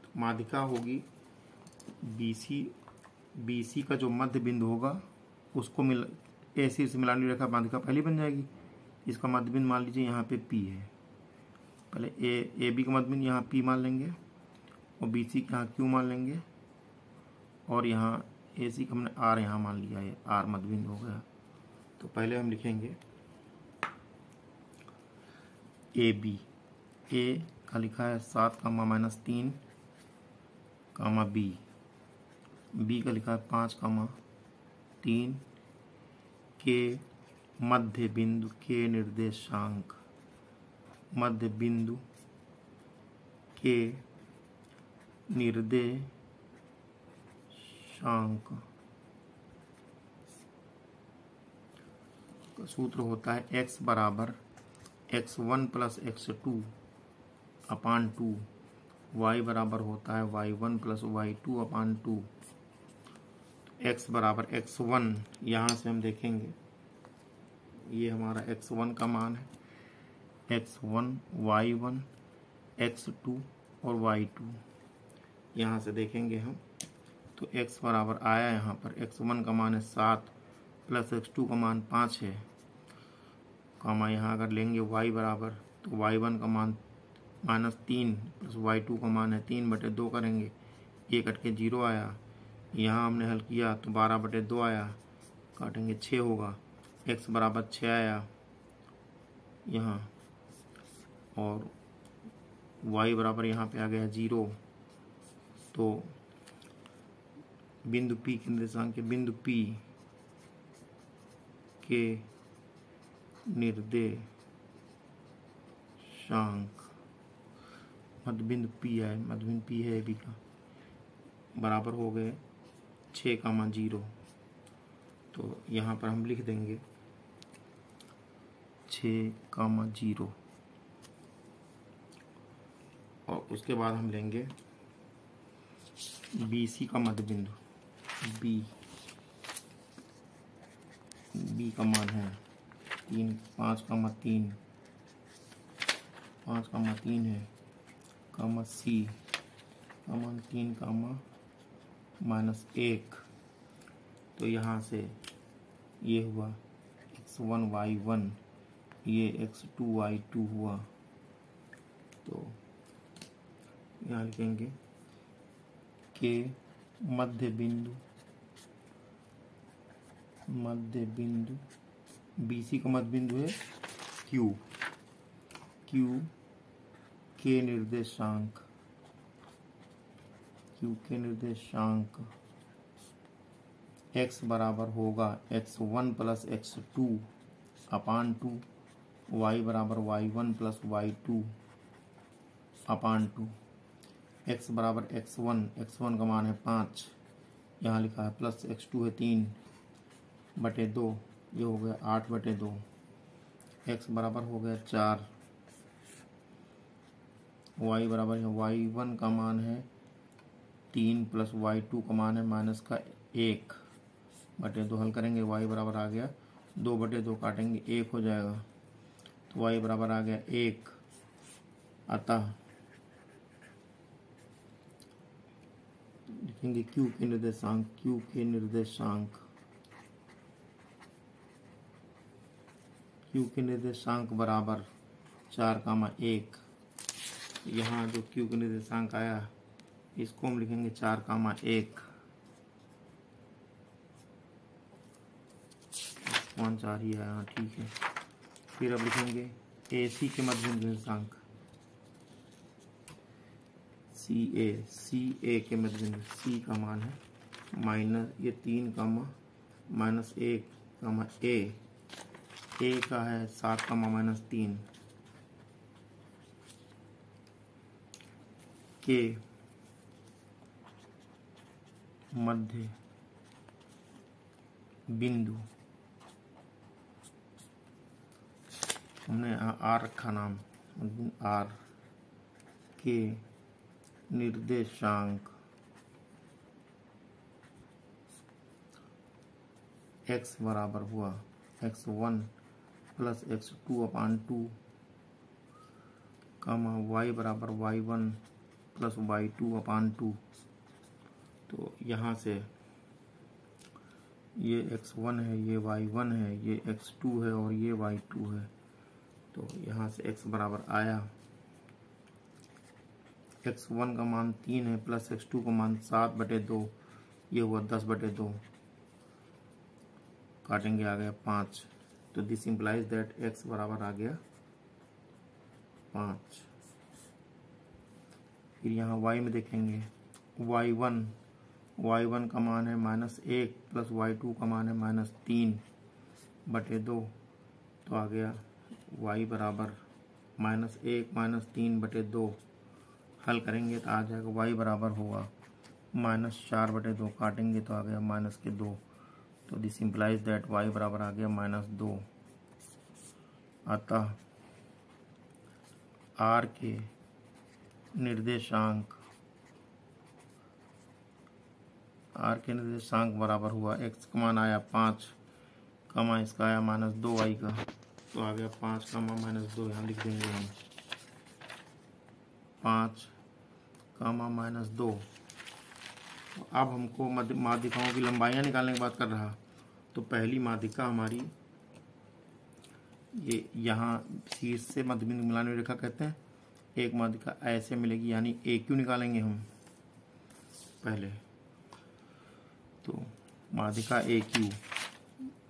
तो माध्यिका होगी BC का जो मध्य बिंदु होगा उसको AC से मिलानी रेखा माध्यिका पहले बन जाएगी। इसका मध्य बिंदु मान लीजिए यहाँ पे P है, पहले AB का मध्य बिंदु यहाँ P मान लेंगे और BC का यहाँ Q मान लेंगे और यहाँ AC का हमने R यहाँ मान लिया है, R मध्य बिंदु हो गया। तो पहले हम लिखेंगे AB, A का लिखा है 7, -3, B का लिखा है 5, 3, के मध्य बिंदु के निर्देशांक, मध्य बिंदु के निर्देशांक का सूत्र होता है x बराबर x1 + x2 अपान 2, y बराबर होता है y1 + y2 अपान 2। x बराबर x1, यहाँ से हम देखेंगे ये हमारा x1 का मान है, x1, y1, x2 और y2। यहाँ से देखेंगे हम तो x बराबर आया यहाँ पर, x1 का मान है 7 प्लस x2 का मान 5 है, कामा यहाँ अगर लेंगे y बराबर तो y1 का मान -3 प्लस y2 का मान है 3/2 करेंगे, ये कट के 0 आया। यहाँ हमने हल किया तो 12/2 आया, काटेंगे 6 होगा, x बराबर 6 आया यहाँ और y बराबर यहाँ पे आ गया 0। तो बिंदु P के निर्देशांक के बिंदु P के निर्देशांक मध्य बिंदु P है, मध्य बिंदु P है AB का, बराबर हो गए 6, 0। तो यहाँ पर हम लिख देंगे 6, 0 और उसके बाद हम लेंगे BC का मध्य बिंदु, B का मान है 3, 5, 3, 5, 3 है, C का मान 3, -1, तो यहाँ से ये हुआ x1 y1, ये x2 y2 हुआ। तो यहाँ लिखेंगे के मध्य बिंदु BC का मध्य बिंदु है Q के निर्देशांक x बराबर होगा x1 प्लस x2 अपान 2, y बराबर y1 प्लस y2 अपान 2, x बराबर x1 का मान है 5, यहाँ लिखा है, प्लस x2 है 3/2, ये हो गया 8/2, x बराबर हो गया 4, y बराबर है y1 का मान है 3 प्लस y2 का मान है -1/2, हल करेंगे, y बराबर आ गया 2/2, काटेंगे 1 हो जाएगा, तो y बराबर आ गया 1। अतः लिखेंगे Q के निर्देशांक बराबर 4,1। यहाँ जो Q के निर्देशांक आया इसको हम लिखेंगे 4,1, 4 ही आया, ठीक है। फिर अब लिखेंगे AC के मध्य निर्देशांक CA के मध्य बिंदु, C का मान है -3, -1, A का है 7, -3, के मध्य बिंदु, हमने यहाँ R रखा नाम, R के निर्देशांक x बराबर हुआ x1 प्लस x2 अपान 2, y बराबर y1 प्लस y2 अपान 2। तो यहाँ से ये x1 है, ये y1 है, ये x2 है और ये y2 है, तो यहाँ से x बराबर आया, x1 का मान 3 है प्लस x2 का मान 7/2, ये हुआ 10/2, काटेंगे आ गया 5, तो दिस इम्प्लाइज दैट x बराबर आ गया 5। फिर यहाँ y में देखेंगे, y1 का मान है -1 प्लस y2 का मान है -3/2, तो आ गया y बराबर -1 -3/2, हल करेंगे तो आ जाएगा y बराबर होगा -4/2, काटेंगे तो आ गया -2, तो दिस इम्प्लाइज दैट y बराबर आ गया -2। अतः R के निर्देशांक बराबर हुआ, x का मान आया 5, इसका आया -2y का, तो आ गया 5, -2, यहाँ लिख देंगे हम 5, -2। अब हमको माध्यिकाओं की लंबाइयाँ निकालने की बात कर रहा, तो पहली माध्यिका हमारी ये यहाँ शीर्ष से मध्य बिंदु मिलाने रेखा कहते हैं, एक माध्यिका ऐसे मिलेगी, यानी AQ निकालेंगे हम पहले, तो माध्यिका AQ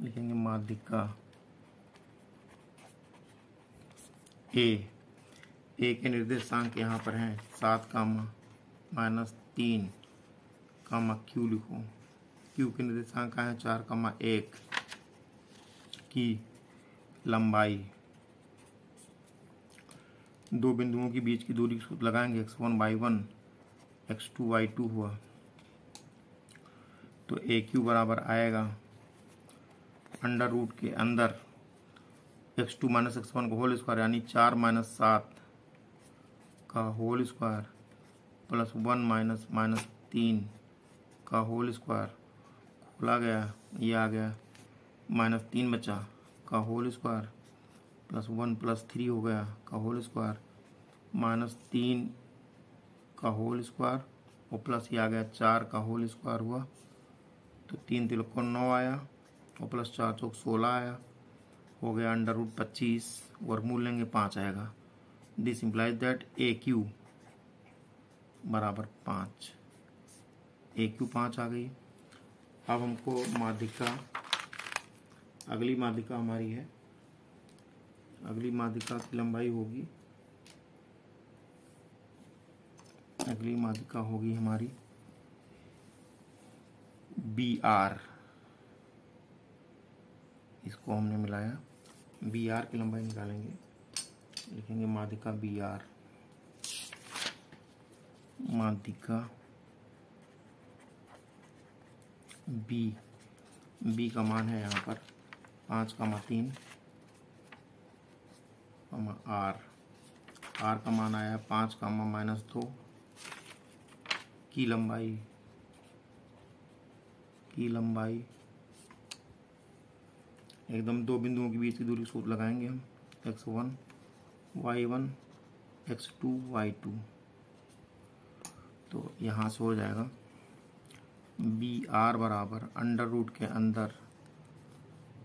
लिखेंगे, माध्यिका A के निर्देशांक यहाँ पर हैं 7, -3, Q लिखो, Q के निर्देशांक हैं 4, 1 की लंबाई, दो बिंदुओं के बीच की दूरी लगाएंगे, x1 y1 x2 y2 हुआ, तो AQ बराबर आएगा अंडर रूट के अंदर x2 - x1 का होल स्क्वायर, यानी 4 - 7 का होल स्क्वायर प्लस 1 - -3 का होल स्क्वायर, खोला गया, ये आ गया -3 बचा का होल स्क्वायर प्लस 1 + 3 हो गया का होल स्क्वायर, -3 का होल स्क्वायर और प्लस ये आ गया 4 का होल स्क्वायर हुआ, तो 3 तिलक को 9 आया और प्लस 4 चौक 16 आया, हो गया √25, वर्गमूल लेंगे 5 आएगा। दिस इम्प्लाइज दैट AQ बराबर 5, AQ 5 आ गई। अब हमको माध्यिका, अगली माध्यिका हमारी है, अगली माध्यिका की लंबाई होगी, अगली माध्यिका होगी हमारी BR, इसको हमने मिलाया, BR की लंबाई निकालेंगे, लिखेंगे माध्यिका BR, माध्यिका B का मान है यहाँ पर 5,3, R का मान आया 5,-2 की लंबाई एकदम दो बिंदुओं के बीच की दूरी सूत्र लगाएंगे हम, x1 y1 x2 y2, तो यहाँ से हो जाएगा BR बराबर अंडर रूट के अंदर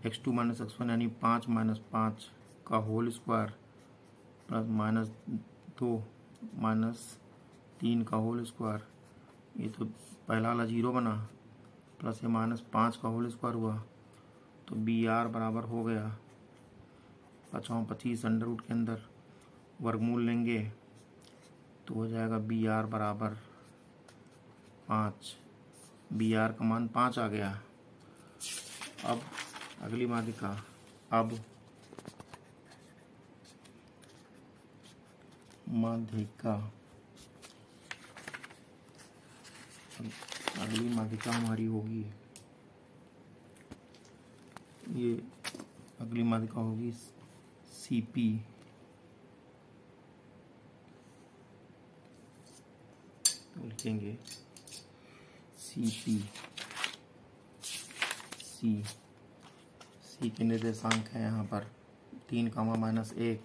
x2 - x1 यानी 5 - 5 का होल स्क्वायर प्लस -2 - 3 का होल स्क्वायर, ये तो पहला वाला 0 बना, प्लस ये -5 का होल स्क्वायर हुआ, तो BR बराबर हो गया 25 अंडर रूट के अंदर, वर्गमूल लेंगे तो हो जाएगा BR बराबर 5, BR का मान 5 आ गया। अब अगली माध्यिका, अब माध्यिका, अगली माध्यिका हमारी होगी, ये अगली माध्यिका होगी CP, तो लिखेंगे CP, C के निर्देशांक है यहाँ पर 3, -1,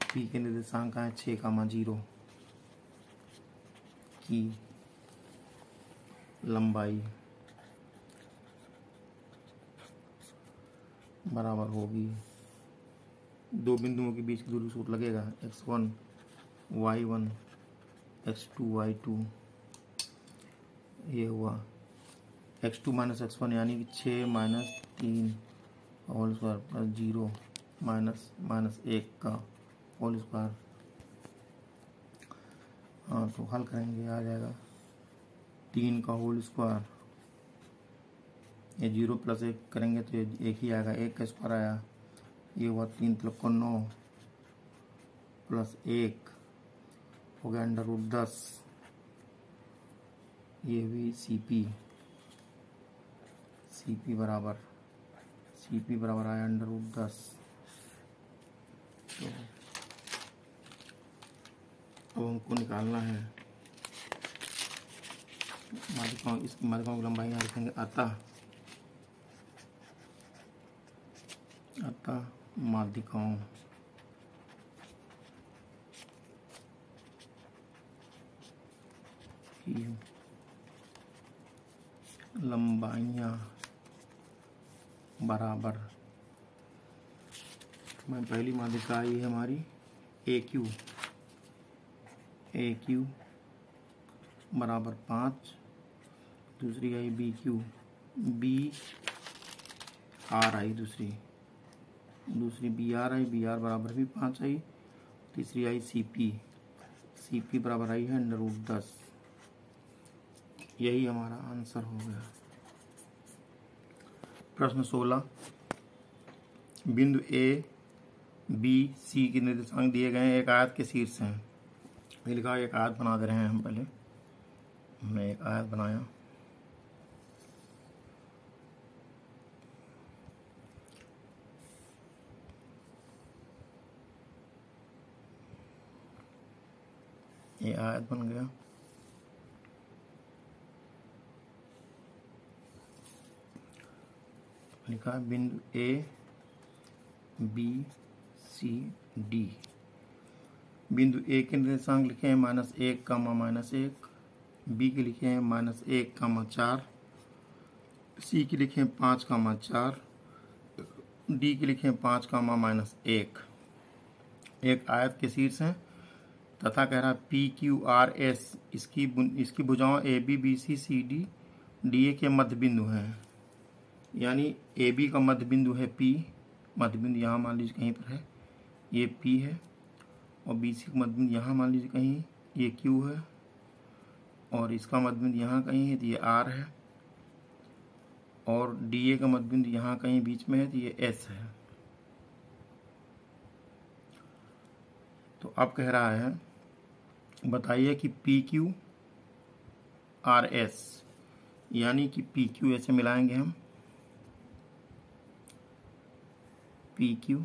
P के निर्देशांक है 6, 0 की लंबाई बराबर होगी, दो बिंदुओं के बीच की दूरी सूत्र लगेगा, x1 y1 x2 y2, ये हुआ x2 - x1 यानी कि 6 - 3 होल स्क्वायर प्लस 0 -1 का होल स्क्वायर। हाँ, तो हल करेंगे, आ जाएगा 3 का होल स्क्वायर, ये 0 + 1 करेंगे तो ये 1 ही आएगा, 1 का स्क्वायर आया, ये हुआ 3 × 9 प्लस 1 हो गया √10, ये भी CP बराबर आया √10, तो अब हमको निकालना है माध्यिकाओं, इस माध्यिकाओं की लंबाई यहाँ लिखेंगे अतः माध्यिकाओं की लंबाइयाँ बराबर, मैं पहली माध्यिका आई है हमारी AQ बराबर 5, दूसरी आई BR आई, दूसरी BR आई, BR बराबर भी 5 आई, तीसरी आई CP बराबर आई है √10, यही हमारा आंसर हो गया। प्रश्न 16, बिंदु A B C के निर्देशांक दिए गए हैं, एक आयत के शीर्ष हैं, ये लिखा एक आयत बना दे रहे हैं हम, पहले हमने एक आयत बनाया, ये आयत बन गया, लिखा है बिंदु A B C D, बिंदु ए के निर्देशांक लिखे हैं -1, -1, बी के लिखे हैं -1, 4, सी के लिखे हैं 5, 4, डी के लिखे हैं 5, -1। एक आयत के शीर्ष है तथा कह रहा है PQRS इसकी भुजाओं AB BC CD DA के मध्य बिंदु हैं। यानी AB का मध्य बिंदु है P, मध्य बिंदु यहाँ मान लीजिए कहीं पर है, ये P है, और BC का मध्य बिंदु यहाँ मान लीजिए कहीं ये Q है, और इसका मध्य बिंदु यहाँ कहीं है तो ये R है, और DA का मध्य बिंदु यहाँ कहीं बीच में है तो ये S है। तो अब कह रहा है बताइए कि PQRS यानी कि PQ ऐसे मिलाएंगे हम, PQ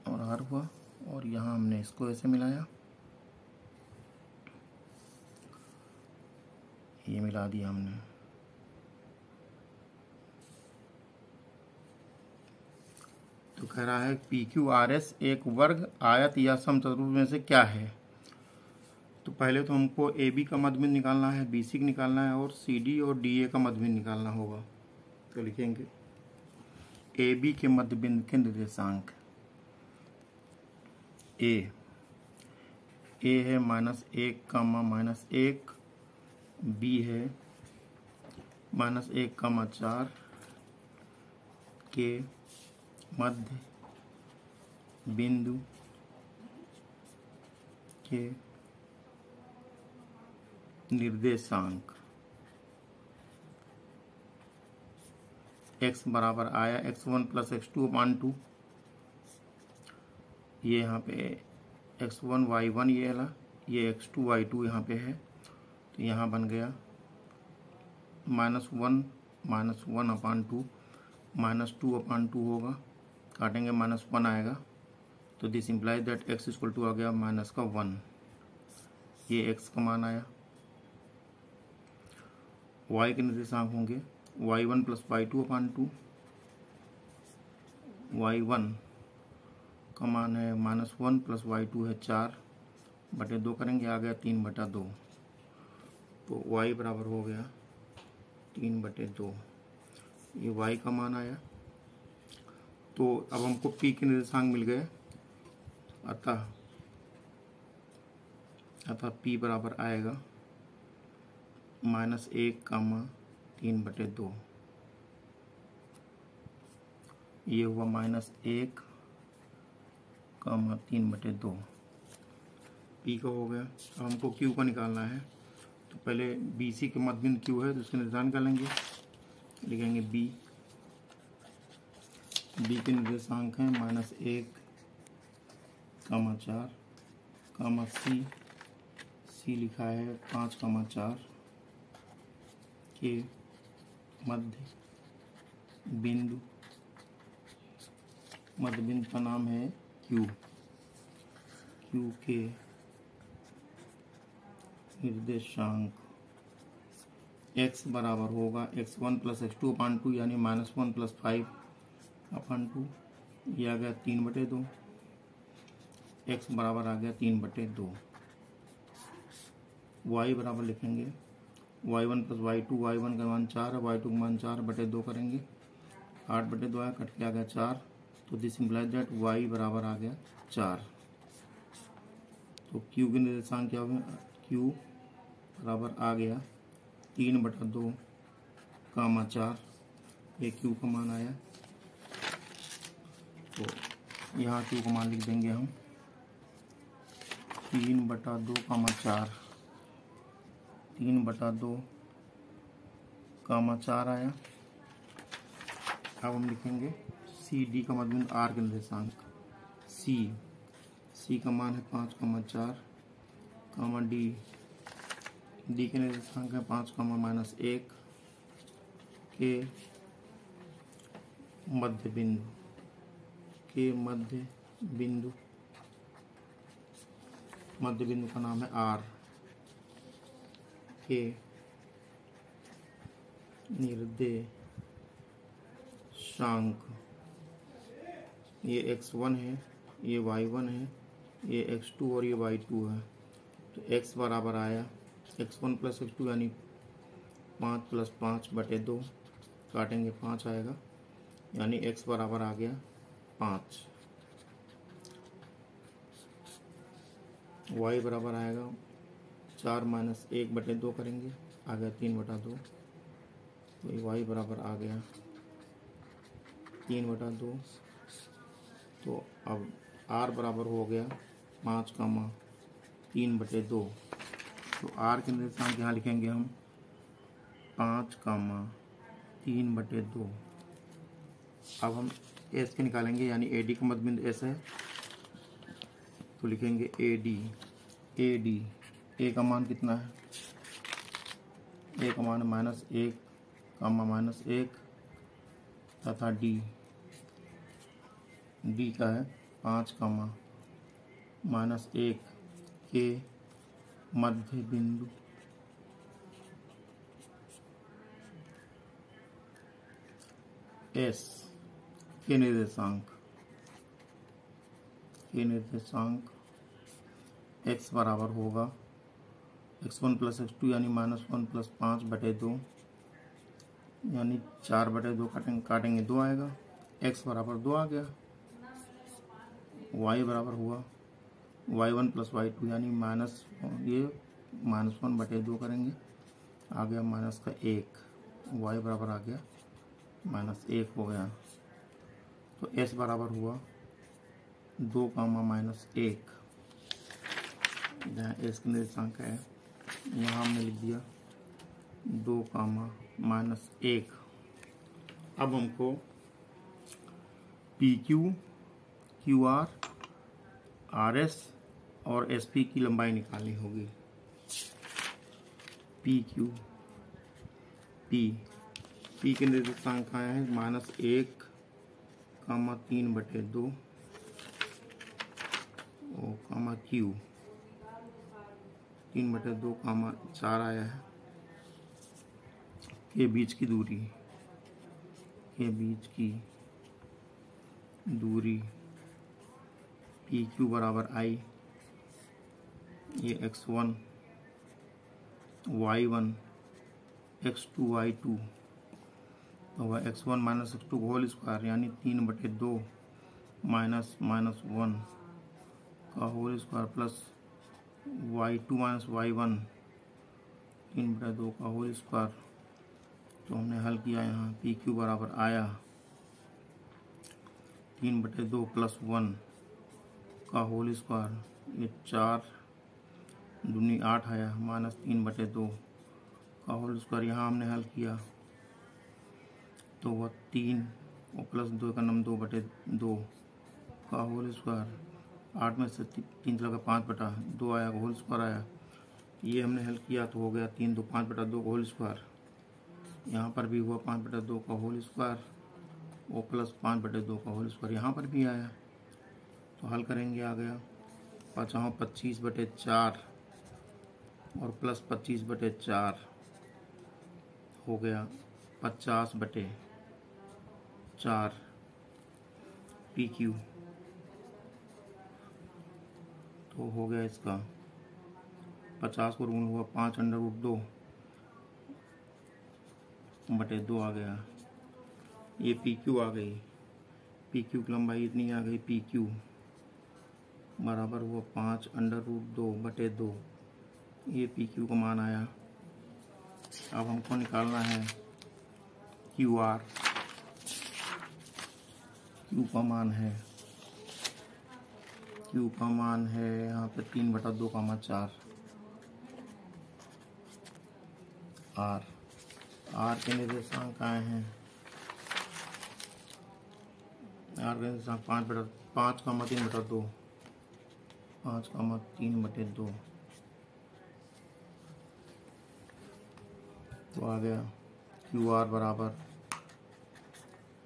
और R हुआ, और यहाँ हमने इसको ऐसे मिलाया, ये मिला दिया हमने। तो कह रहा है PQRS एक वर्ग आयत या समचतुर्भुज में से क्या है। तो पहले तो हमको AB का मध्य बिंदु निकालना है, BC का निकालना है, और CD और DA का मध्य बिंदु निकालना होगा। तो लिखेंगे AB के मध्य बिंदु के निर्देशांक A है -1, -1, B है -1, 4 के मध्य बिंदु के निर्देशांक x बराबर आया x1 + x2/2, ये यहाँ पे x1 y1 ये वाला, ये x2 y2 यहाँ पे है, तो यहाँ बन गया -1 -1/2 -2/2 होगा, काटेंगे -1 आएगा, तो दिस इम्प्लाइज दैट x = आ गया -1, ये x का मान आया। y के निर्देशांक होंगे y1 + y2/2, y1 का मान है -1 + y2 है 4/2 करेंगे, आ गया 3/2, तो y बराबर हो गया 3/2, ये y का मान आया। तो अब हमको P के निर्देशांक मिल गए, अतः P बराबर आएगा -1, 3/2, ये हुआ -1, 3/2, P का हो गया। अब हमको Q का निकालना है, तो पहले BC के मध्य बिंदु Q है तो उसका निर्धारण कर लेंगे, लिखेंगे B के निर्देशांक हैं -1, 4, C लिखा है 5, 4 के मध्य बिंदु का नाम है Q के निर्देशांक x बराबर होगा x1 + x2/2 यानी -1 + 5/2, ये आ गया 3/2, x बराबर आ गया 3/2। y बराबर लिखेंगे y1 + y2, y1 का मान 4 है, y2 का मान 4/2 करेंगे, 8/2 आया, कट के आ गया 4, तो दिस इम्प्लाइज दैट y बराबर आ गया 4। तो q के निर्देशांक क्या हो गया, q बराबर आ गया 3/2, 4, ये q का मान आया। तो यहाँ q का मान लिख देंगे हम 3/2, 4, 3/2, 4 आया। अब हम लिखेंगे CD का मध्य बिंदु R के निर्देशांक C का मान है 5, 4, D के निर्देशांक है 5, -1 के मध्य बिंदु का नाम है R के निर्देशांक निर्देशांक, ये x1 है, ये y1 है, ये x2 और ये y2 है। तो x बराबर आया x1 प्लस x2 यानी 5 प्लस 5/2, काटेंगे 5 आएगा, यानी x बराबर आ गया 5। y बराबर आएगा 4 माइनस 1/2 करेंगे, आ गया 3/2। तो y बराबर आ गया 3/2। तो अब r बराबर हो गया 5, 3/2। तो r के निर्देशांक यहाँ लिखेंगे हम 5, 3/2। अब हम s के निकालेंगे, यानी AD का मध्य बिंदु s है, तो लिखेंगे AD। A का मान कितना है? A का मान -1, -1 तथा D का है 5, -1 के मध्य बिंदु S के निर्देशांक x बराबर होगा x1 प्लस x2 यानी -1 प्लस 5/2, यानी 4/2 काटेंगे 2 आएगा, x बराबर 2 आ गया। y बराबर हुआ y1 प्लस y2 यानी -1/2 करेंगे, आ गया -1, y बराबर आ गया -1 हो गया। तो s बराबर हुआ 2, -1, जहाँ s का निर्देशांक है यहाँ हमने लिख दिया 2, -1। अब हमको PQ, QR, RS और SP की लंबाई निकालनी होगी। PQ, P के निर्देशांक आए हैं -1, 3/2 और Q 3/2, 4 आया है। के बीच की दूरी PQ बराबर I, ये x1, y1, x2, y2, तो वह x1 minus x2 whole square यानी 3/2 -1 का whole square plus y2 minus y1 3/2 का होल स्क्वायर। तो हमने हल किया, यहाँ PQ बराबर आया 3/2 प्लस 1 का होल स्क्वायर, ये 4 दूनी 8 आया, -3/2 का होल स्क्वायर। यहाँ हमने हल किया तो वह 3 और प्लस 2 का नम 2/2 का होल स्क्वायर, 8 में से 3 चला गया 5/2 आया, होल स्क्वायर आया। ये हमने हल किया तो हो गया 3, 2, 5/2 का होल स्क्वायर। यहाँ पर भी हुआ 5/2 का होल स्क्वायर और प्लस 5/2 का होल स्क्वायर, यहाँ पर भी आया। तो हल करेंगे, आ गया 25/4 और प्लस 25/4 हो गया 50/4 PQ। तो हो गया इसका 50 को ऋण हुआ 5/2 आ गया। ये PQ आ गई, PQ की लंबाई इतनी आ गई, PQ बराबर हुआ 5/2/2। ये PQ का मान आया। अब हमको निकालना है QR। Q का मान है यहाँ पे 3/2 4। R के निर्देशांक आए हैं, R के निर्देशांक 5/3/2 5,3/2। तो आ गया QR बराबर,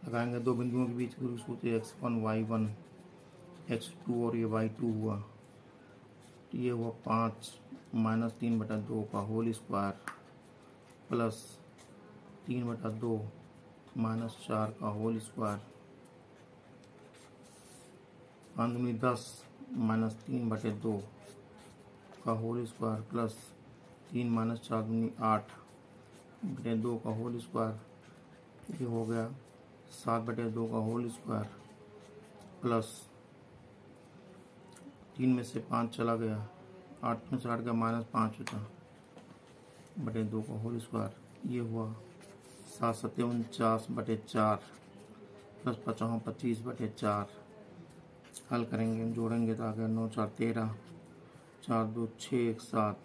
लगाएंगे दो बिंदुओं के बीच की सूत्र x1 y1 x2 और ये y2 हुआ। तो ये हुआ 5 -3/2 का होल स्क्वायर प्लस 3/2 -4 का होल स्क्वायर, 5 दूनी 10 -3/2 का होल स्क्वायर प्लस 3 -4 दूनी 8/2 का होल स्क्वायर, ये हो गया 7/2 का होल स्क्वायर प्लस 3 में से 5 चला गया, 8 में से 8 गया -5 होता /2 का होल स्क्वायर, ये हुआ 7 × 7 = 49/4 प्लस 5 25/4। हल करेंगे, जोड़ेंगे तो आ गया 9 × 4 = 13, 4 × 2 = 6, 1 = 7,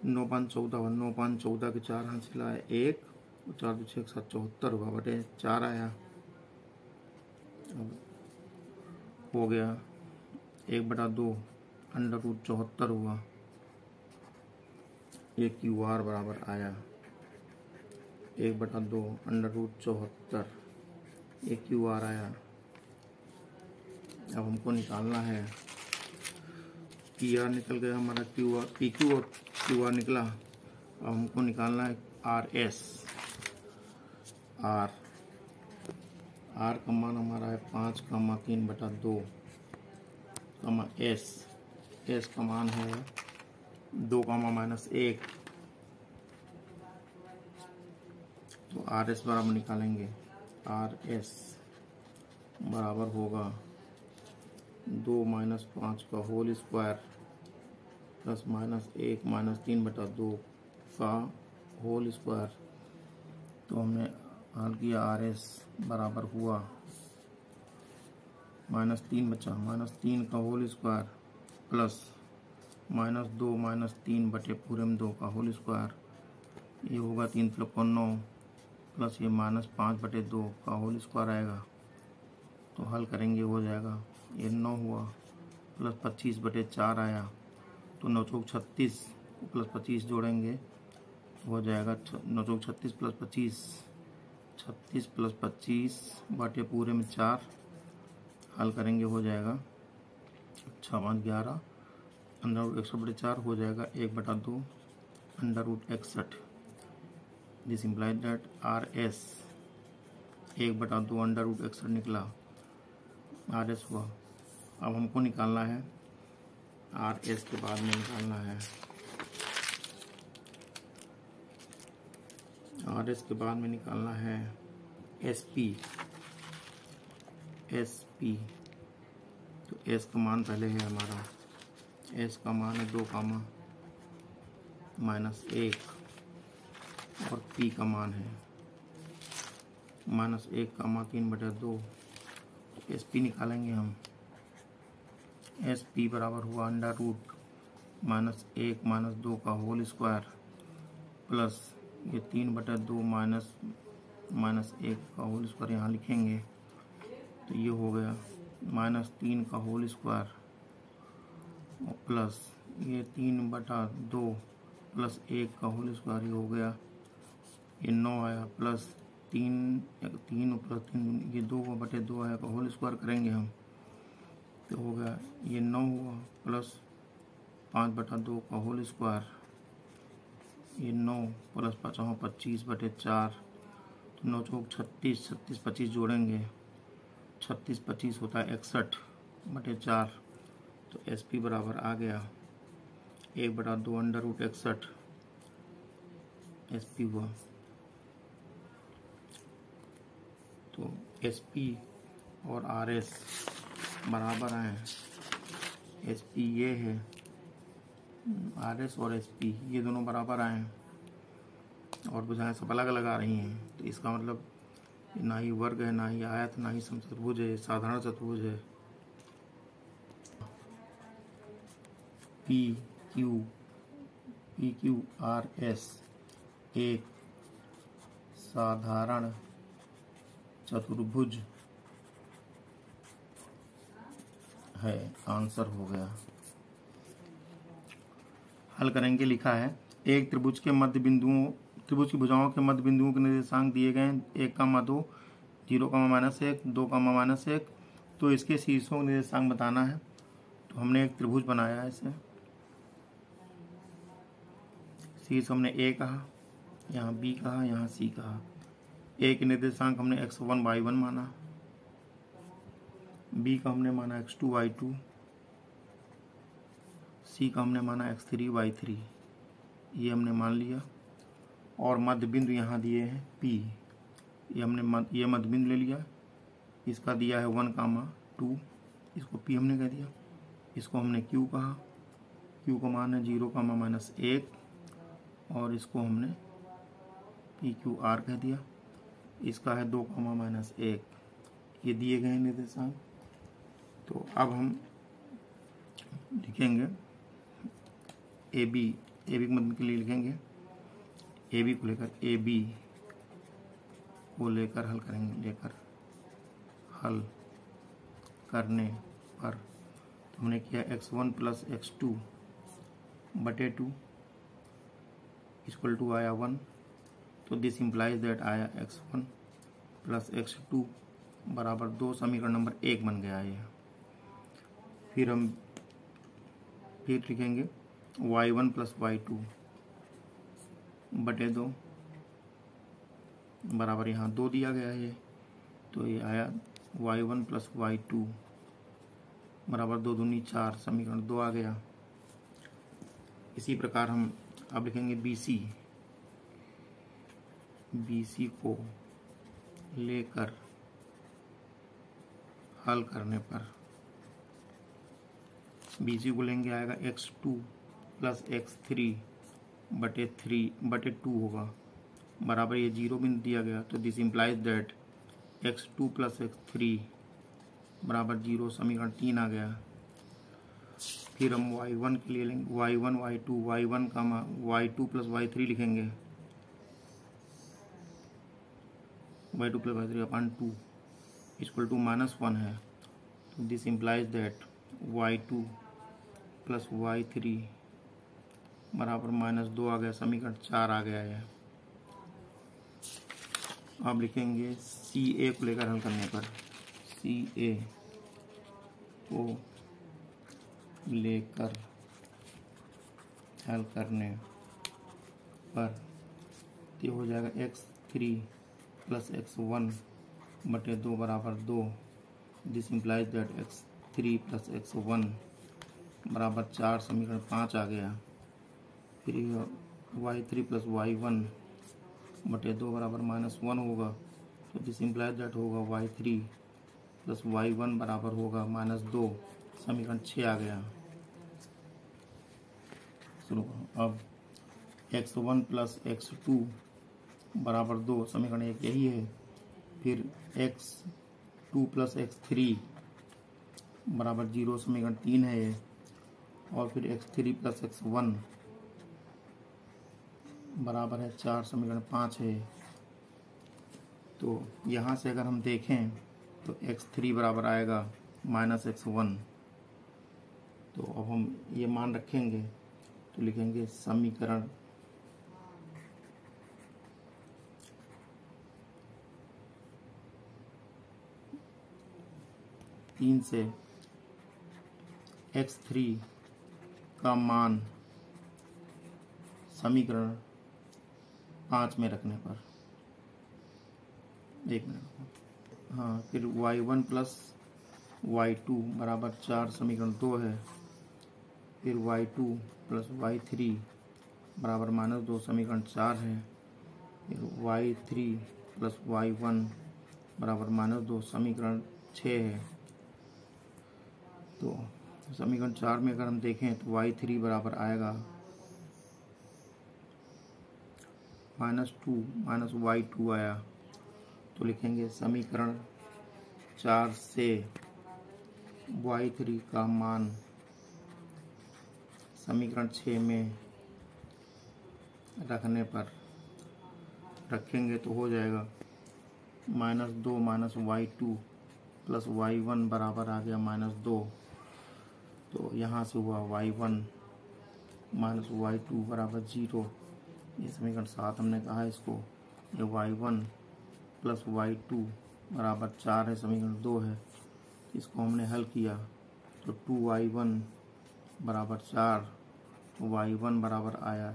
9 × 5 = 14, 9 × 5 = 14 के 4 हासिल आए 1, 4 × 2 = 6, 1 = 7, 74 हुआ /4 आया। अब हो गया 1/2 √74 हुआ, ये QR बराबर आया 1/2 √74, ये QR आया। अब हमको निकालना है, PR निकल गया हमारा, PQ और QR निकला। अब हमको निकालना है RS। R का मान हमारा है 5, 3/2, S का मान है 2, -1। तो RS बराबर निकालेंगे, RS बराबर होगा 2 - 5 का होल स्क्वायर प्लस -1 -3/2 का होल स्क्वायर। तो हमने हल किया, RS बराबर हुआ -3 बचा, -3 का होल स्क्वायर प्लस -2 -3/2 का होल स्क्वायर, ये होगा 3 × 9 प्लस ये -5/2 का होल स्क्वायर आएगा। तो हल करेंगे, हो जाएगा, ये 9 हुआ प्लस 25/4 आया, तो 9 × 36 प्लस 25 जोड़ेंगे हो जाएगा 9 × 36 प्लस 25, 36 प्लस 25/4। हल करेंगे, हो जाएगा 6 × 5 = 11, √1/4 हो जाएगा 1/2 √61। दिस इम्प्लाइज दैट RS 1/2 √61 निकला, RS हुआ। अब हमको निकालना है, RS के बाद में निकालना है, RS के बाद में निकालना है SP। तो S का मान पहले है हमारा, S का मान है 2, -1 और P का मान है -1, 3/2। SP निकालेंगे हम, SP बराबर हुआ √-1 -2 का होल स्क्वायर प्लस ये 3/2 -1 का होल स्क्वायर यहाँ लिखेंगे, तो ये हो गया -3 का होल स्क्वायर प्लस ये 3/2 प्लस 1 का होल स्क्वायर, ये हो गया, ये 9 आया प्लस 3 प्लस 3 ये 2/2 आया का होल स्क्वायर करेंगे हम, तो हो गया ये 9 हुआ प्लस 5/2 का होल स्क्वायर, ये 9 प्लस 5 25/4, तो 9 × 36, 36 25 जोड़ेंगे, 36 25 होता है 61/4। तो SP बराबर आ गया 1/2 √61, SP हुआ। तो SP और RS बराबर आए, SP ये है, RS और SP ये दोनों बराबर आए, और बुझाएं सब अलग अलग आ रही हैं। तो इसका मतलब ना ही वर्ग है, ना ही आयत, ना ही समचतुर्भुज है, साधारण चतुर्भुज है। PQRS एक साधारण चतुर्भुज है, आंसर हो गया। हल करेंगे, लिखा है एक त्रिभुज के मध्य बिंदुओं, त्रिभुज की भुजाओं के मध्य बिंदुओं के निर्देशांक दिए गए हैं 1, 2, 0, -1, 2, -1। तो इसके शीर्षों का निर्देशांक बताना है। तो हमने एक त्रिभुज बनाया है, इसे शीर्ष हमने A कहा, यहाँ बी कहा, यहाँ सी कहा। ए के निर्देशांक हमने x1 y1 माना, बी का हमने माना x2 y2, सी का हमने माना x3 y3, ये हमने मान लिया। और मध्य बिंदु यहाँ दिए हैं P, ये हमने ये मध्य बिंदु ले लिया। इसका दिया है 1, 2, इसको P हमने कह दिया। इसको हमने Q कहा, Q का मान है 0, -1 और इसको हमने PQR कह दिया। इसका है 2, -1, ये दिए गए निर्देशांक। तो अब हम लिखेंगे AB के मध्य के लिए लिखेंगे AB को लेकर AB को लेकर हल करेंगे, हल करने पर तो हमने किया x1 + x2 बटे 2 = आया 1। तो दिस इम्प्लाइज दैट आया x1 + x2 बराबर 2, समीकरण नंबर 1 बन गया ये। फिर हम लिखेंगे y1 + y2 बटे 2 बराबर यहाँ 2 दिया गया है, तो ये आया y1 + y2 बराबर 2 दूनी 4, समीकरण 2 आ गया। इसी प्रकार हम अब लिखेंगे BC को लेकर हल करने पर BC को लेंगे, आएगा x2 + x3 बटे 2 होगा बराबर ये 0 बिंदु दिया गया। तो this implies that x2 + x3 बराबर 0, समीकरण 3 आ गया। फिर हम y1 के लिए लेंगे y1 y2 y2 + y3 लिखेंगे, y2 + y3 अपन 2 = -1 है। तो this implies that y2 + y3 बराबर -2 आ गया, समीकरण 4 आ गया है। अब लिखेंगे CA को लेकर हल करने पर, CA को लेकर हल करने पर ये हो जाएगा x3 + x1 बटे 2 बराबर 2। This implies that x3 + x1 बराबर 4, समीकरण 5 आ गया। फिर y3 + y1 बटे 2 बराबर -1 होगा। तो दिस इम्प्लाइज दैट होगा y3 + y1 बराबर होगा -2, समीकरण 6 आ गया। शुरू अब x1 + x2 बराबर 2, समीकरण 1 यही है। फिर x2 + x3 बराबर 0, समीकरण 3 है ये। और फिर x3 + x1 बराबर है 4, समीकरण 5 है। तो यहाँ से अगर हम देखें तो x3 बराबर आएगा -x1। तो अब हम ये मान रखेंगे तो लिखेंगे समीकरण तीन से x3 का मान समीकरण 5 में रखने पर, 1 मिनट, हाँ, फिर y1 + y2 बराबर 4, समीकरण 2 है। फिर y2 + y3 बराबर -2, समीकरण 4 है। फिर y3 + y1 बराबर -2, समीकरण 6 है। तो समीकरण 4 में अगर हम देखें तो y3 बराबर आएगा -2 y2 आया। तो लिखेंगे समीकरण 4 से y3 का मान समीकरण 6 में रखने पर रखेंगे तो हो जाएगा -2 y2 + y1 बराबर आ गया -2। तो यहाँ से हुआ y1 - y2 बराबर 0। ये समीकरण 7 हमने कहा इसको। ये y1 + y2 बराबर 4 है, समीकरण 2 है। इसको हमने हल किया तो 2y1 बराबर 4, तो y1 बराबर आया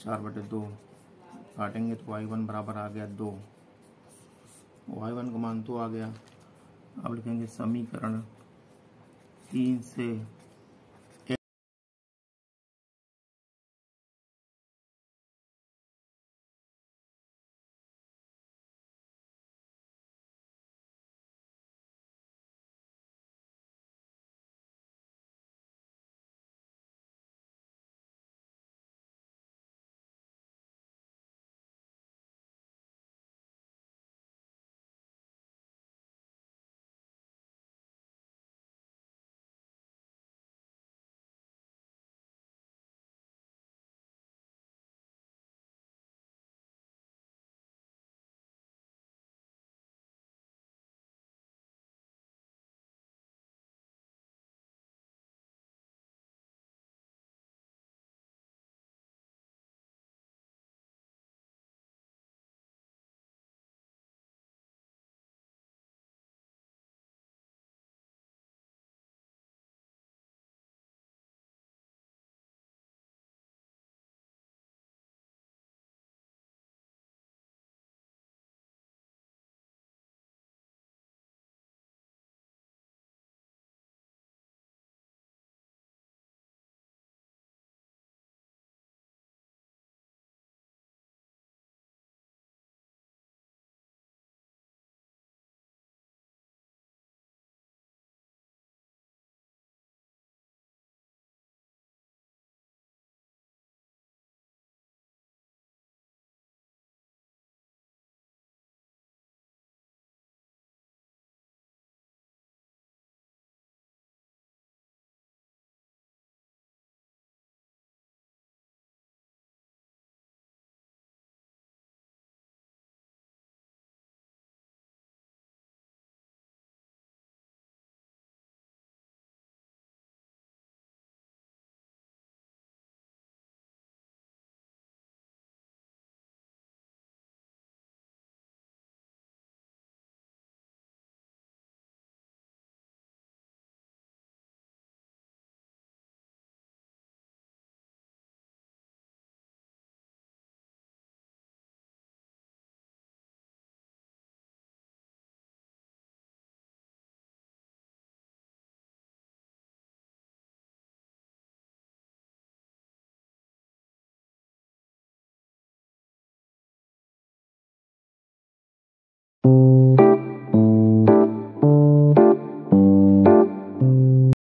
4/2। काटेंगे तो y1 बराबर आ गया 2, y1 का मान तो आ गया। अब लिखेंगे समीकरण 3 से